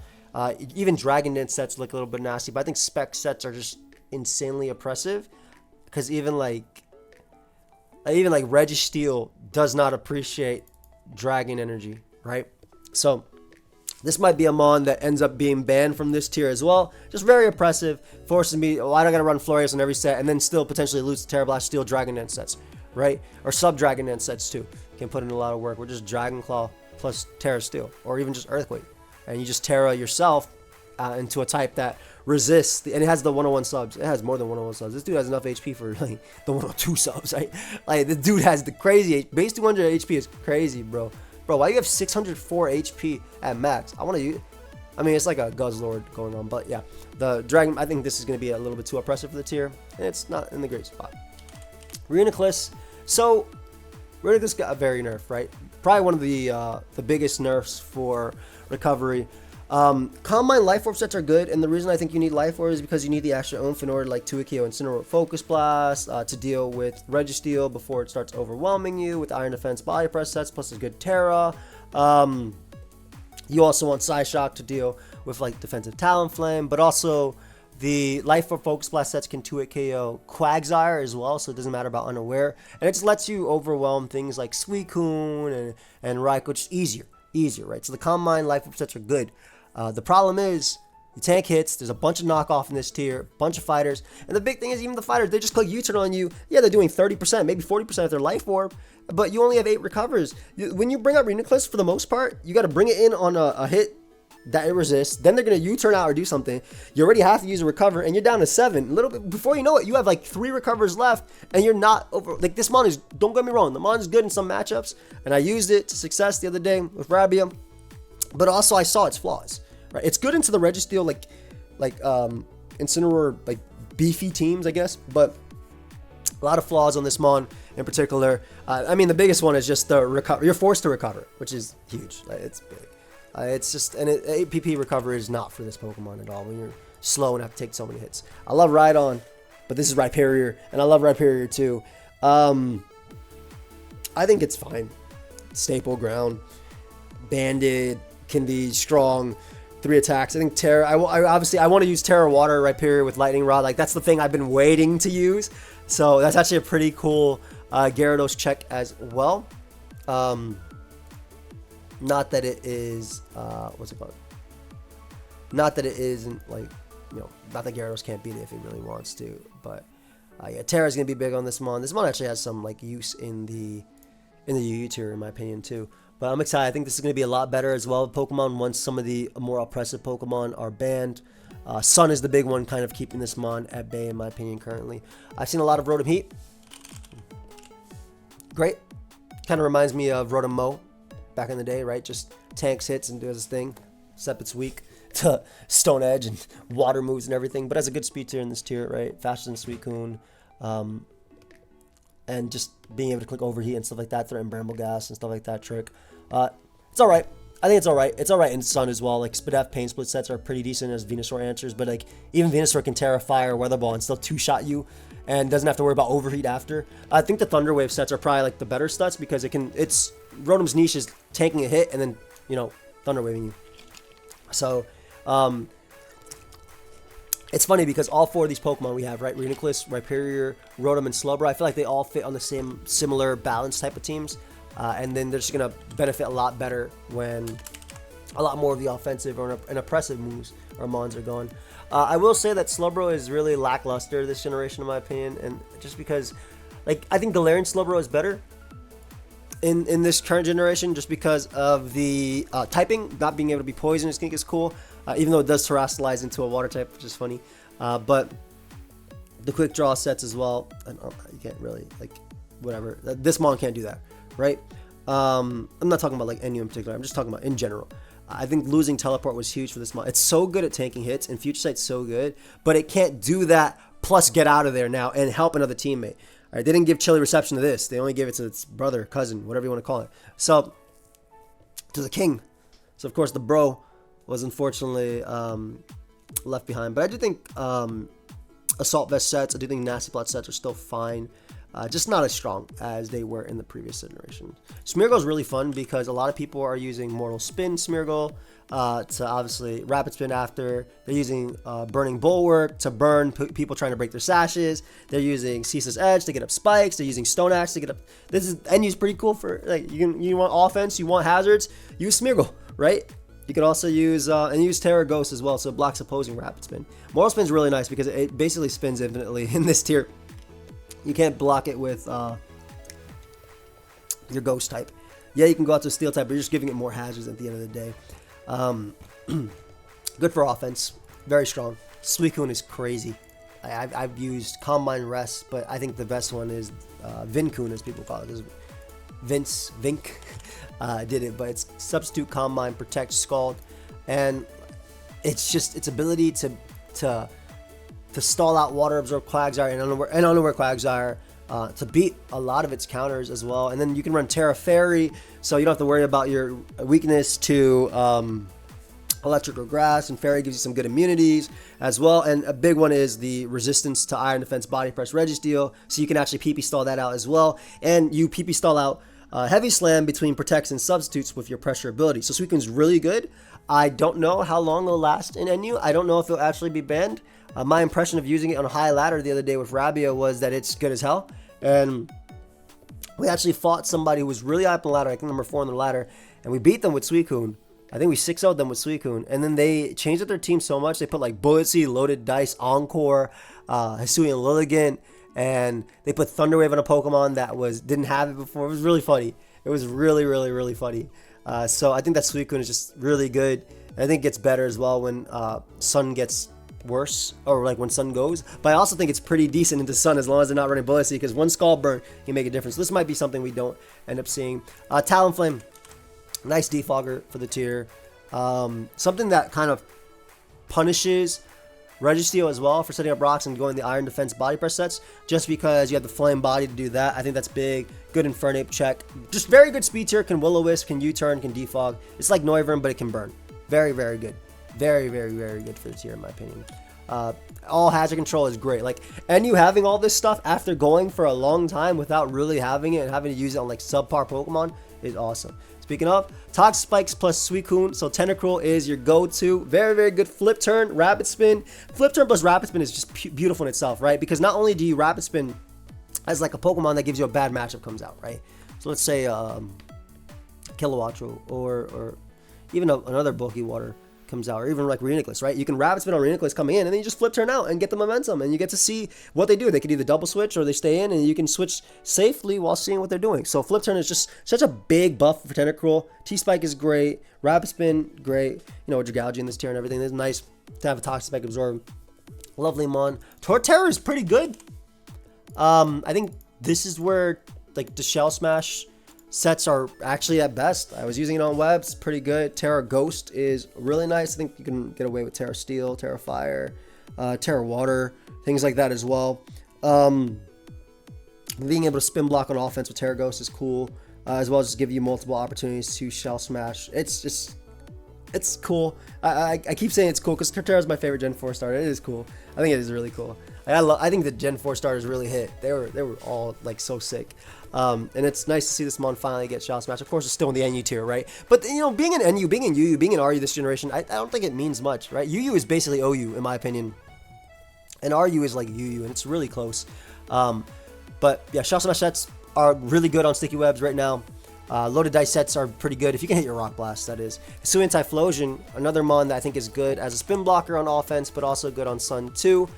Even Dragon Dance sets look a little bit nasty, but I think Spec sets are just insanely oppressive, because even like Registeel does not appreciate Dragon Energy, right? So this might be a mon that ends up being banned from this tier as well. Just very oppressive, forces me, oh, I don't gotta run Florius on every set, and then still potentially lose to Terra Blast Steel Dragon Dance sets, right? Or sub Dragon Dance sets too. Can put in a lot of work. We're just Dragon Claw plus Terra Steel, or even just Earthquake. And you just Terra yourself into a type that resists, and it has the 101 subs. It has more than 101 subs. This dude has enough HP for like the 102 subs, right? Like, the dude has the crazy base 200 HP is crazy, bro. Bro, why you have 604 HP at max? I want to use. I mean, it's like a Guzzlord going on, but yeah, the Dragon. I think this is going to be a little bit too oppressive for the tier, and it's not in the great spot. Reuniclus. So Reuniclus got a very nerf, right? probably one of the biggest nerfs for recovery. Combine Life Orb sets are good, and the reason I think you need Life Orb is because you need the extra oomph in order to like 2-KO Incineroar Focus Blast, to deal with Registeel before it starts overwhelming you with Iron Defense Body Press sets, plus a good Terra. You also want Psyshock to deal with like defensive Talonflame, but also the Life Orb Focus Blast sets can 2-KO Quagsire as well, so it doesn't matter about Unaware, and it just lets you overwhelm things like Suicune and Raikou, which is easier, right? So the Combine Life Orb sets are good. The problem is, you tank hits, there's a bunch of knockoff in this tier, bunch of fighters, and the big thing is even the fighters, they just click U-turn on you. Yeah, they're doing 30%, maybe 40% of their Life Orb, but you only have 8 recovers. When you bring up Reuniclus, for the most part, you got to bring it in on a hit that it resists, then they're going to U-turn out or do something. You already have to use a recover, and you're down to 7. A little bit before you know it, you have like 3 recovers left, and you're not over. Like, this mon is, don't get me wrong, the mon is good in some matchups, and I used it to success the other day with Rabia, but also I saw its flaws. Right, it's good into the Registeel, like Incineroar, like beefy teams, I guess, but a lot of flaws on this mon in particular. I mean, the biggest one is just the recover. You're forced to recover, which is huge. It's big. It's just, and 8 PP recovery is not for this Pokemon at all when you're slow and have to take so many hits. I love Rhydon, but this is Rhyperior, and I love Rhyperior too. I think it's fine. Staple ground, banded, can be strong. 3 attacks. I think Terra, I want to use Terra Water Rhyperior with Lightning Rod. Like, that's the thing I've been waiting to use. So that's actually a pretty cool Gyarados check as well. Not that it is, what's it called? Not that it isn't, like, you know, not that Gyarados can't beat it if he really wants to. But, yeah, Terra's going to be big on this mon. This mon actually has some, like, use in the UU tier, in my opinion, too. But I'm excited. I think this is going to be a lot better as well. Pokemon, once some of the more oppressive Pokemon are banned. Sun is the big one kind of keeping this mon at bay, in my opinion, currently. I've seen a lot of Rotom Heat. Great. Kind of reminds me of Rotom Mo back in the day, right? Just tanks hits and does his thing. Except it's weak to Stone Edge and water moves and everything. But has a good speed tier in this tier, right? Faster than Suicune. And just being able to click Overheat and stuff like that, threaten Bramble Gas and stuff like that trick. It's alright. I think it's alright. It's alright in Sun as well. Like, Spadef Pain Split sets are pretty decent as Venusaur answers, but like, even Venusaur can Terra, Fire, Weather Ball and still 2-shot you and doesn't have to worry about Overheat after. I think the Thunder Wave sets are probably like the better stats because Rotom's niche is tanking a hit and then, you know, Thunder Waving you. So, it's funny because all 4 of these Pokemon we have, right? Reuniclus, Rhyperior, Rotom, and Slowbro, I feel like they all fit on the same similar balanced type of teams. And then they're just going to benefit a lot better when a lot more of the offensive or an oppressive moves or mons are going. I will say that Slowbro is really lackluster this generation, in my opinion. And just because, like, I think Galarian Slowbro is better in this current generation just because of the typing, not being able to be poisonous. I think is cool. Even though it does terrestrialize into a water type, which is funny. But the quick draw sets as well, and you can't really, like, whatever. This mon can't do that, right? I'm not talking about, like, NU in particular. I'm just talking about in general. I think losing Teleport was huge for this mon. It's so good at tanking hits, and Future Sight's so good, but it can't do that plus get out of there now and help another teammate. All right, they didn't give Chilly Reception to this. They only gave it to its brother, cousin, whatever you want to call it. So, to the king. So, of course, the bro was unfortunately left behind. But I do think Assault Vest sets, I do think Nasty Plot sets are still fine. Just not as strong as they were in the previous generation. Smeargle is really fun because a lot of people are using Mortal Spin Smeargle to obviously Rapid Spin after. They're using Burning Bulwark to burn people trying to break their sashes. They're using Ceaseless Edge to get up spikes. They're using Stone Axe to get up. This is NU's pretty cool for, like, you want offense, you want hazards, use Smeargle, right? You can also use Terra Ghost as well, so it blocks opposing Rapid Spin. Mortal Spin is really nice because it basically spins infinitely in this tier. You can't block it with your Ghost type. Yeah, you can go out to Steel type, but you're just giving it more hazards at the end of the day. Good for offense. Very strong. Suicune is crazy. I've used Combine Rest, but I think the best one is Vincune, as people call it. Because Vink did it, but it's Substitute, Combine, Protect, Scald, and it's just its ability to stall out Water Absorb Quagsire and Unaware Quagsire to beat a lot of its counters as well. And then you can run Terra Fairy, so you don't have to worry about your weakness to electric or grass, and Fairy gives you some good immunities as well. And a big one is the resistance to Iron Defense Body Press Registeel, so you can actually PP stall that out as well. And you PP stall out Heavy Slam between protects and substitutes with your pressure ability. So Suicune's really good. I don't know how long it'll last in NU. I don't know if it'll actually be banned. My impression of using it on a high ladder the other day with Rabia was that it's good as hell. And we actually fought somebody who was really high up on the ladder, I think number 4 on the ladder, and we beat them with Suicune. I think we 6-0'd them with Suicune, and then they changed up their team so much. They put like Bullet Seed, Loaded Dice, Encore, Hisuian Lilligant, and they put Thunder Wave on a Pokemon that didn't have it before. It was really funny. It was really, really, really funny. So I think that Suicune is just really good. And I think it gets better as well when Sun gets worse, or like when Sun goes. But I also think it's pretty decent into Sun as long as they're not running Bullet Seed, because one Scald Burn can make a difference. This might be something we don't end up seeing. Talonflame. Nice defogger for the tier. Something that kind of punishes Registeel as well for setting up rocks and going the Iron Defense Body Press sets, just because you have the Flame Body to do that. I think that's big. Good Infernape check. Just very good speed tier. Can Will-O-Wisp, can U-Turn, can defog. It's like Noivern, but it can burn. Very, very good. Very, very, very good for the tier in my opinion. All hazard control is great. Like, and you having all this stuff after going for a long time without really having it and having to use it on like subpar Pokemon is awesome. Speaking of, Toxic Spikes plus Suicune, so Tentacruel is your go-to. Very, very good flip turn, rapid spin. Flip turn plus rapid spin is just beautiful in itself, right? Because not only do you rapid spin as like a Pokemon that gives you a bad matchup comes out, right? So let's say Kilowattrel or even another bulky water comes out, or even like Reuniclus, right? You can rapid spin on Reuniclus coming in, and then you just flip turn out and get the momentum, and you get to see what they do. They could either double switch or they stay in, and you can switch safely while seeing what they're doing. So flip turn is just such a big buff for Tentacruel. T-Spike is great. Rapid spin, great. You know, with Dragalge in this tier and everything, it's nice to have a Toxic Spike absorb. Lovely Mon. Torterra is pretty good. I think this is where like the Shell Smash sets are actually at best. I was using it on webs, pretty good. Terra Ghost is really nice. I think you can get away with Terra Steel, Terra Fire, Terra Water, things like that as well. Being able to spin block on offense with Terra Ghost is cool, as well as just give you multiple opportunities to Shell Smash. It's cool. I keep saying it's cool because Torterra is my favorite Gen 4 starter. It is cool. I think it is really cool. I think the Gen 4 starters really hit. They were all like so sick. And it's nice to see this Mon finally get Shell Smash. Of course, it's still in the NU tier, right? But, you know, being an NU, being in UU, being in RU this generation, I don't think it means much, right? UU is basically OU, in my opinion. And RU is like UU, and it's really close. But, yeah, Shell Smash sets are really good on Sticky Webs right now. Loaded Dice sets are pretty good if you can hit your Rock Blast, that is. Hisuian Typhlosion, another Mon that I think is good as a spin blocker on offense, but also good on Sun too.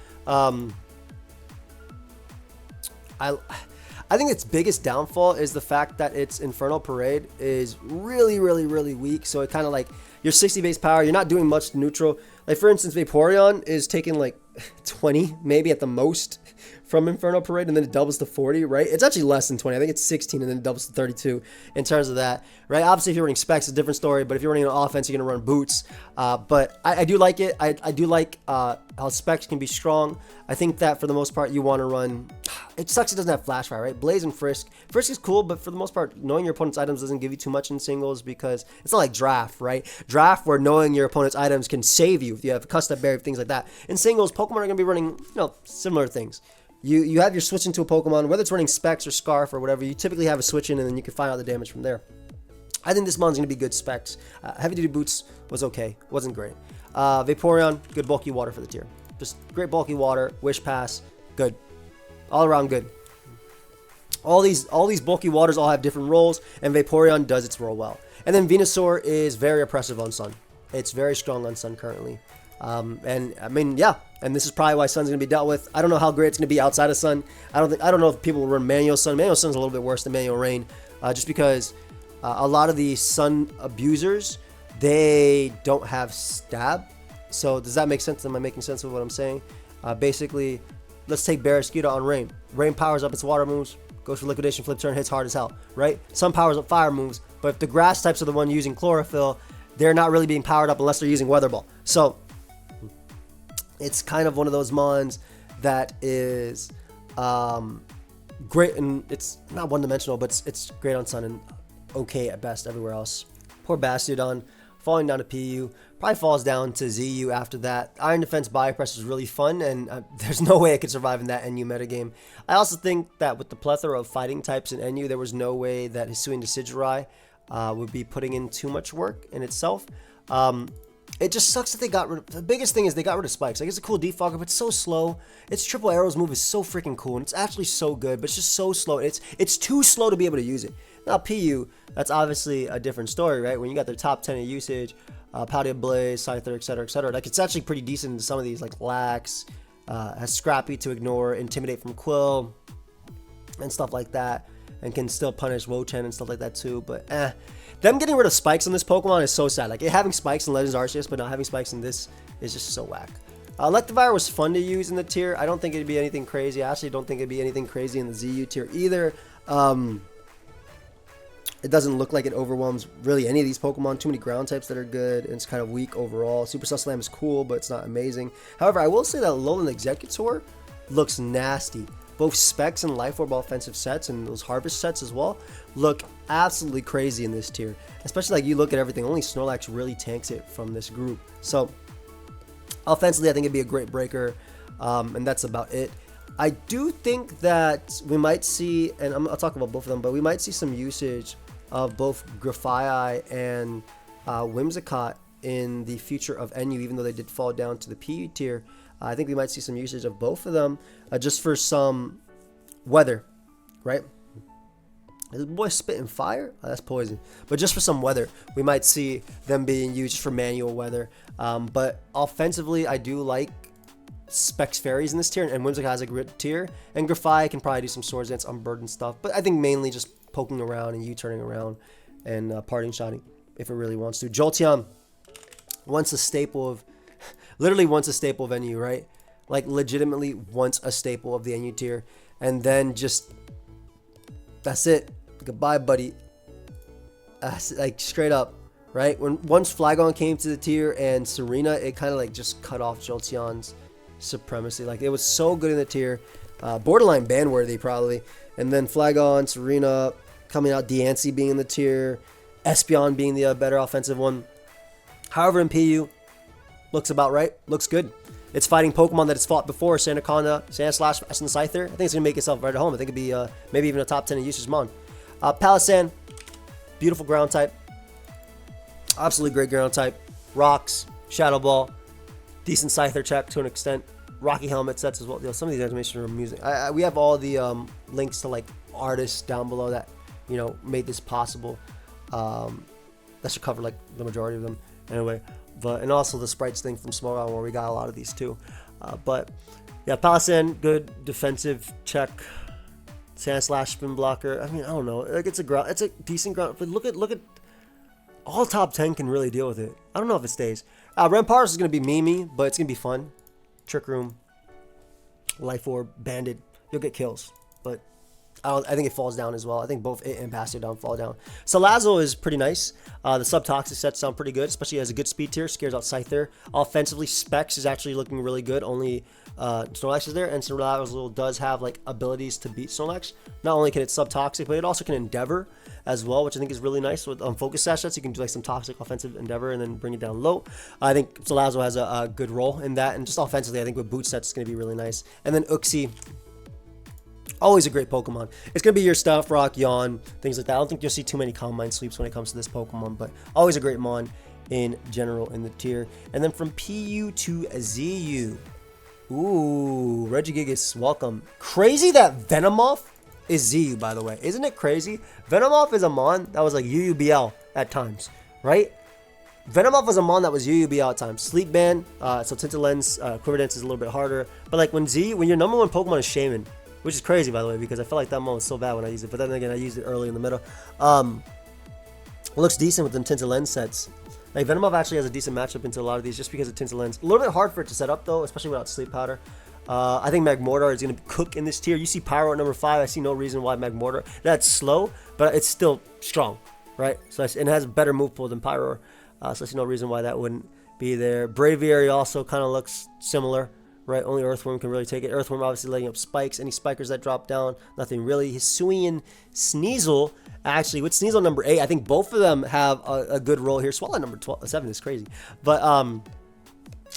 I think its biggest downfall is the fact that its Infernal Parade is really, really, really weak. So it kind of like, your 60 base power, you're not doing much to neutral. Like, for instance, Vaporeon is taking like 20, maybe at the most, from Infernal Parade, and then it doubles to 40, right? It's actually less than 20. I think it's 16, and then it doubles to 32 in terms of that, right? Obviously, if you're running Specs, it's a different story, but if you're running an offense, you're going to run Boots. But I do like it. I do like how Specs can be strong. I think that for the most part, you want to run... It sucks it doesn't have Flash Fire, right? Blaze and Frisk. Frisk is cool, but for the most part, knowing your opponent's items doesn't give you too much in singles, because it's not like Draft, right? Draft, where knowing your opponent's items can save you if you have Custom Berry, things like that. In singles, Pokemon are going to be running, you know, similar things. You have your switch into a Pokemon, whether it's running Specs or Scarf or whatever, you typically have a switch in, and then you can find out the damage from there. I think this Mon's going to be good Specs. Heavy Duty Boots was okay. Wasn't great. Vaporeon, good bulky water for the tier. Just great bulky water. Wish Pass, good. All around good. All these bulky waters all have different roles, and Vaporeon does its role well. And then Venusaur is very oppressive on Sun. It's very strong on Sun currently. And I mean, yeah, and this is probably why Sun's gonna be dealt with. I don't know how great it's gonna be outside of Sun. I don't know if people will run Manual Sun. Manual Sun's a little bit worse than Manual Rain, just because a lot of the Sun abusers, they don't have stab. So does that make sense? Am I making sense of what I'm saying? Basically, let's take Barraskewda on Rain. Rain powers up its water moves, goes for Liquidation, Flip Turn, hits hard as hell, right? Sun powers up fire moves, but if the grass types are the one using Chlorophyll, they're not really being powered up unless they're using Weather Ball. So it's kind of one of those Mons that is great, and it's not one-dimensional, but it's great on Sun and okay at best everywhere else. Poor Bastiodon, falling down to PU, probably falls down to ZU after that. Iron Defense Biopress is really fun, and there's no way it could survive in that NU metagame. I also think that with the plethora of fighting types in NU, there was no way that Hisuian Decidueye would be putting in too much work in itself. It just sucks that they got rid of, the biggest thing is they got rid of Spikes. Like, it's a cool defogger, but it's so slow. Its triple arrows move is so freaking cool, and it's actually so good, but it's just so slow. It's too slow to be able to use it. Now, PU, that's obviously a different story, right? When you got their top 10 in usage, Paldea Blaze, Scyther, etc., like, it's actually pretty decent in some of these, like Lax, has Scrappy to ignore, Intimidate from Quill, and stuff like that, and can still punish Wochen and stuff like that too, but them getting rid of Spikes on this Pokemon is so sad. Like, having Spikes in Legends Arceus, but not having Spikes in this is just so whack. Electivire was fun to use in the tier. I don't think it'd be anything crazy. I actually don't think it'd be anything crazy in the ZU tier either. It doesn't look like it overwhelms really any of these Pokemon. Too many ground types that are good, and it's kind of weak overall. Supercell Slam is cool, but it's not amazing. However, I will say that Alolan Exeggutor looks nasty. Both Specs and Life Orb offensive sets and those Harvest sets as well look absolutely crazy in this tier. Especially, like, you look at everything, only Snorlax really tanks it from this group. So, offensively, I think it'd be a great breaker, and that's about it. I do think that we might see, and I'll talk about both of them, but we might see some usage of both Grafaiai and Whimsicott in the future of NU, even though they did fall down to the PU tier. I think we might see some usage of both of them just for some weather, right? Is the boy spitting fire? Oh, that's poison. But just for some weather, we might see them being used for manual weather. But offensively, I do like Specs Fairies in this tier, and Whimsicott has a grit tier, and Grafaiai can probably do some Swords Dance, Unburden stuff. But I think mainly just poking around and U-turning around and parting shotting if it really wants to. Jolteon, once a staple of, literally once a staple of NU, right? Like, legitimately once a staple of the NU tier, and then just, that's it. Goodbye, buddy. Like, straight up, right? Once Flygon came to the tier and Serena, it kind of like just cut off Jolteon's supremacy. Like, it was so good in the tier, borderline ban worthy probably, and then Flygon, Serena coming out, Diancie being in the tier, Espeon being the better offensive one. However, in PU, looks about right, looks good. It's fighting Pokemon that it's fought before, Sandaconda, Sandslash, and Scyther. I think it's going to make itself right at home. I think it'd be maybe even a top 10 in usage Mon. Palossand, beautiful ground type. Absolutely great ground type. Rocks, Shadow Ball, decent Scyther check to an extent. Rocky Helmet sets as well. Some of these animations are amusing. We have all the links to, like, artists down below that, you know, made this possible. That should cover, like, the majority of them. Anyway, and also the Sprites thing from Small Round where we got a lot of these too. But yeah, Palossand, good defensive check. Sandslash, Spin Blocker. I mean, I don't know. Like, it's a decent ground. But look at all top 10 can really deal with it. I don't know if it stays. Ramparos is gonna be Mimi, but it's gonna be fun. Trick Room, Life Orb, Banded. You'll get kills, but I think it falls down as well. I think both it and Bastiodon fall down. Salazzle is pretty nice. The Subtoxic sets sound pretty good, especially as a good speed tier. Scares out Scyther. Offensively, Specs is actually looking really good. Only Snorlax is there, and Salazzle does have, like, abilities to beat Snorlax. Not only can it Subtoxic, but it also can Endeavor as well, which I think is really nice. With Focus Sash sets, you can do, like, some toxic offensive Endeavor and then bring it down low. I think Salazzle has a good role in that, and just offensively, I think with Boot sets, it's going to be really nice. And then Uxie, always a great Pokemon. It's going to be your Stuff Rock, Yawn, things like that. I don't think you'll see too many Calm Mind sweeps when it comes to this Pokemon, but always a great Mon in general in the tier. And then from PU to ZU. Ooh, Regigigas, welcome. Crazy that Venomoth is ZU, by the way. Isn't it crazy? Venomoth is a Mon that was like UUBL at times, right? Venomoth was a Mon that was UUBL at times. Sleep Ban, so Tinted Lens, Quiver Dance is a little bit harder. But, like, when your number one Pokemon is Shaman, which is crazy, by the way, because I felt like that Mon was so bad when I used it. But then again, I used it early in the middle. It looks decent with them Tinted Lens sets. Like, Venomoth actually has a decent matchup into a lot of these just because of Tinted Lens. A little bit hard for it to set up, though, especially without Sleep Powder. I think Magmortar is going to cook in this tier. You see Pyro at number 5. I see no reason why Magmortar. That's slow, but it's still strong, right? So and it has a better move pool than Pyro. So I see no reason why that wouldn't be there. Braviary also kind of looks similar, right? Only Earthworm can really take it. Earthworm obviously letting up spikes. Any spikers that drop down, nothing really. Hisuian, Sneasel, actually, with Sneasel number 8, I think both of them have a good role here. Swallow number 7 is crazy. But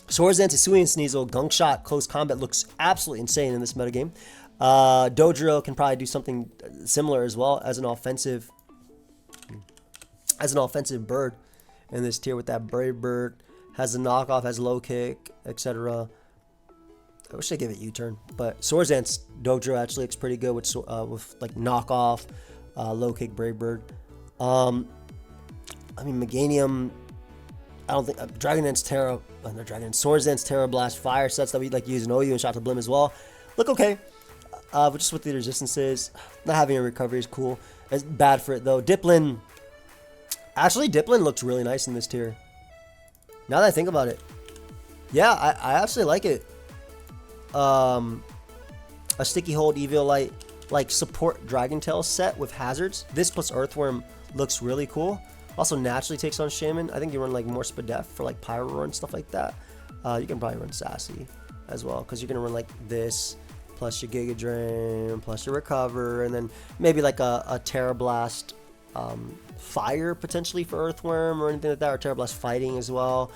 Swordsdance, Hisuian, Sneasel, Gunk Shot, Close Combat looks absolutely insane in this metagame. Dodrio can probably do something similar as well as an offensive bird in this tier with that Brave Bird. Has a knockoff, has low kick, etc. I wish they gave it U-turn, but Swordsdance Dodrio actually looks pretty good with like knockoff, low kick, Brave Bird. I mean Meganium. I don't think Dragon Dance Terra, not Dragon Dance, Swordsdance Terra Blast Fire sets that we like use in OU and Shot to Blim as well. Look okay, but just with the resistances, not having a recovery is cool. It's bad for it though. Diplin, actually Diplin looks really nice in this tier. Now that I think about it, yeah, I actually like it. A Sticky Hold Eviolite like support Dragon Tail set with hazards. This plus Earthworm looks really cool. Also naturally takes on Shaman. I think you run like more Spadef for like Pyro Roar and stuff like that. You can probably run Sassy as well because you're gonna run like this plus your Giga Drain plus your Recover and then maybe like a Terra Blast Fire potentially for Earthworm or anything like that, or Terra Blast Fighting as well.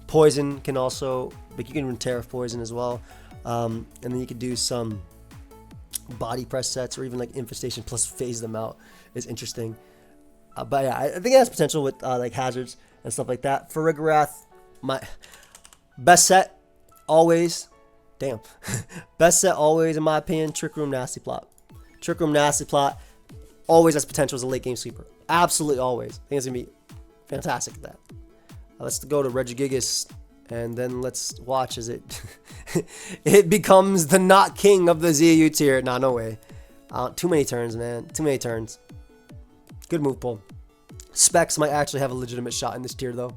Poison can also, but you can run Terra Poison as well. And then you could do some body press sets or even like Infestation plus phase them out is interesting. But yeah, I think it has potential with like hazards and stuff like that. For Rigorath, my best set always, best set always in my opinion, Trick Room Nasty Plot. Trick Room Nasty Plot always has potential as a late game sweeper. Absolutely always. I think it's going to be fantastic at that. Let's go to Regigigas and then let's watch as it it becomes the not king of the ZAU tier. Nah, no way. Too many turns, man. Too many turns. Good move pull. Specs might actually have a legitimate shot in this tier though.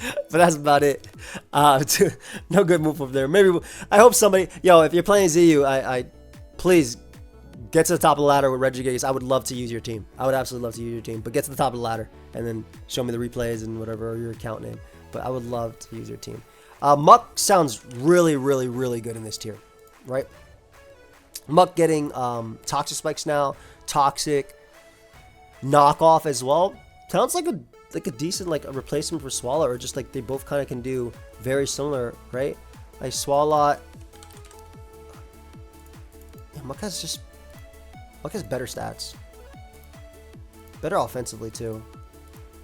But that's about it. No good move up there. Maybe I hope somebody, if you're playing ZU, I please get to the top of the ladder with Regigigas. I would love to use your team. I would absolutely love to use your team. But get to the top of the ladder and then show me the replays and whatever, or your account name. But I would love to use your team. Muck sounds really, really, really good in this tier, right? Muck getting Toxic Spikes now, Toxic, Knockoff as well. Sounds like a decent like a replacement for Swallow, or just like they both kind of can do very similar, right? Like Swalot. Yeah, Muck has better stats. Better offensively too.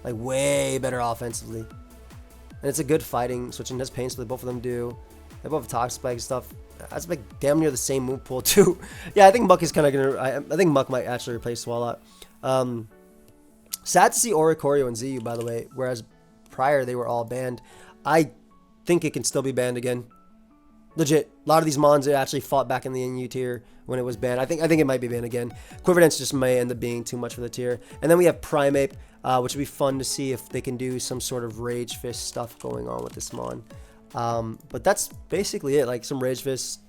Like way better offensively. And it's a good fighting switch and does pain, so both of them do. They both have Toxic Spike stuff. That's like damn near the same move pool too. Yeah, I think Muck is kind of gonna. I think Muck might actually replace Swalot. Sad to see Oricorio and ZU, by the way, whereas prior they were all banned. I think it can still be banned again. Legit. A lot of these mons actually fought back in the NU tier when it was banned. I think it might be banned again. Quiverdance just may end up being too much for the tier. And then we have Primeape, which would be fun to see if they can do some sort of Rage Fist stuff going on with this mon. But that's basically it. Like some Rage Fist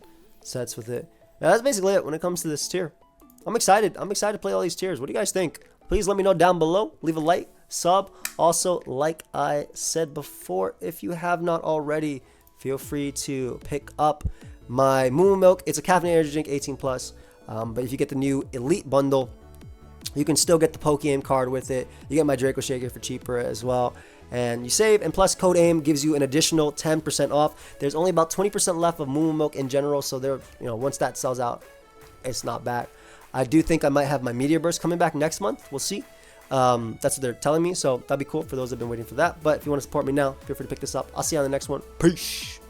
sets with it. Now, that's basically it when it comes to this tier. I'm excited. I'm excited to play all these tiers. What do you guys think? Please let me know down below. Leave a like, sub. Also, like I said before, if you have not already, feel free to pick up my Moo Milk. It's a caffeinated energy drink, 18 plus. But if you get the new Elite Bundle, you can still get the Pokeaim card with it. You get my Draco Shaker for cheaper as well. And you save, and plus code AIM gives you an additional 10% off. There's only about 20% left of Moo Milk in general, so there, once that sells out, it's not back. I do think I might have my Meteor Burst coming back next month. We'll see. That's what they're telling me, so that'd be cool for those that have been waiting for that. But if you want to support me now, feel free to pick this up. I'll see you on the next one. Peace.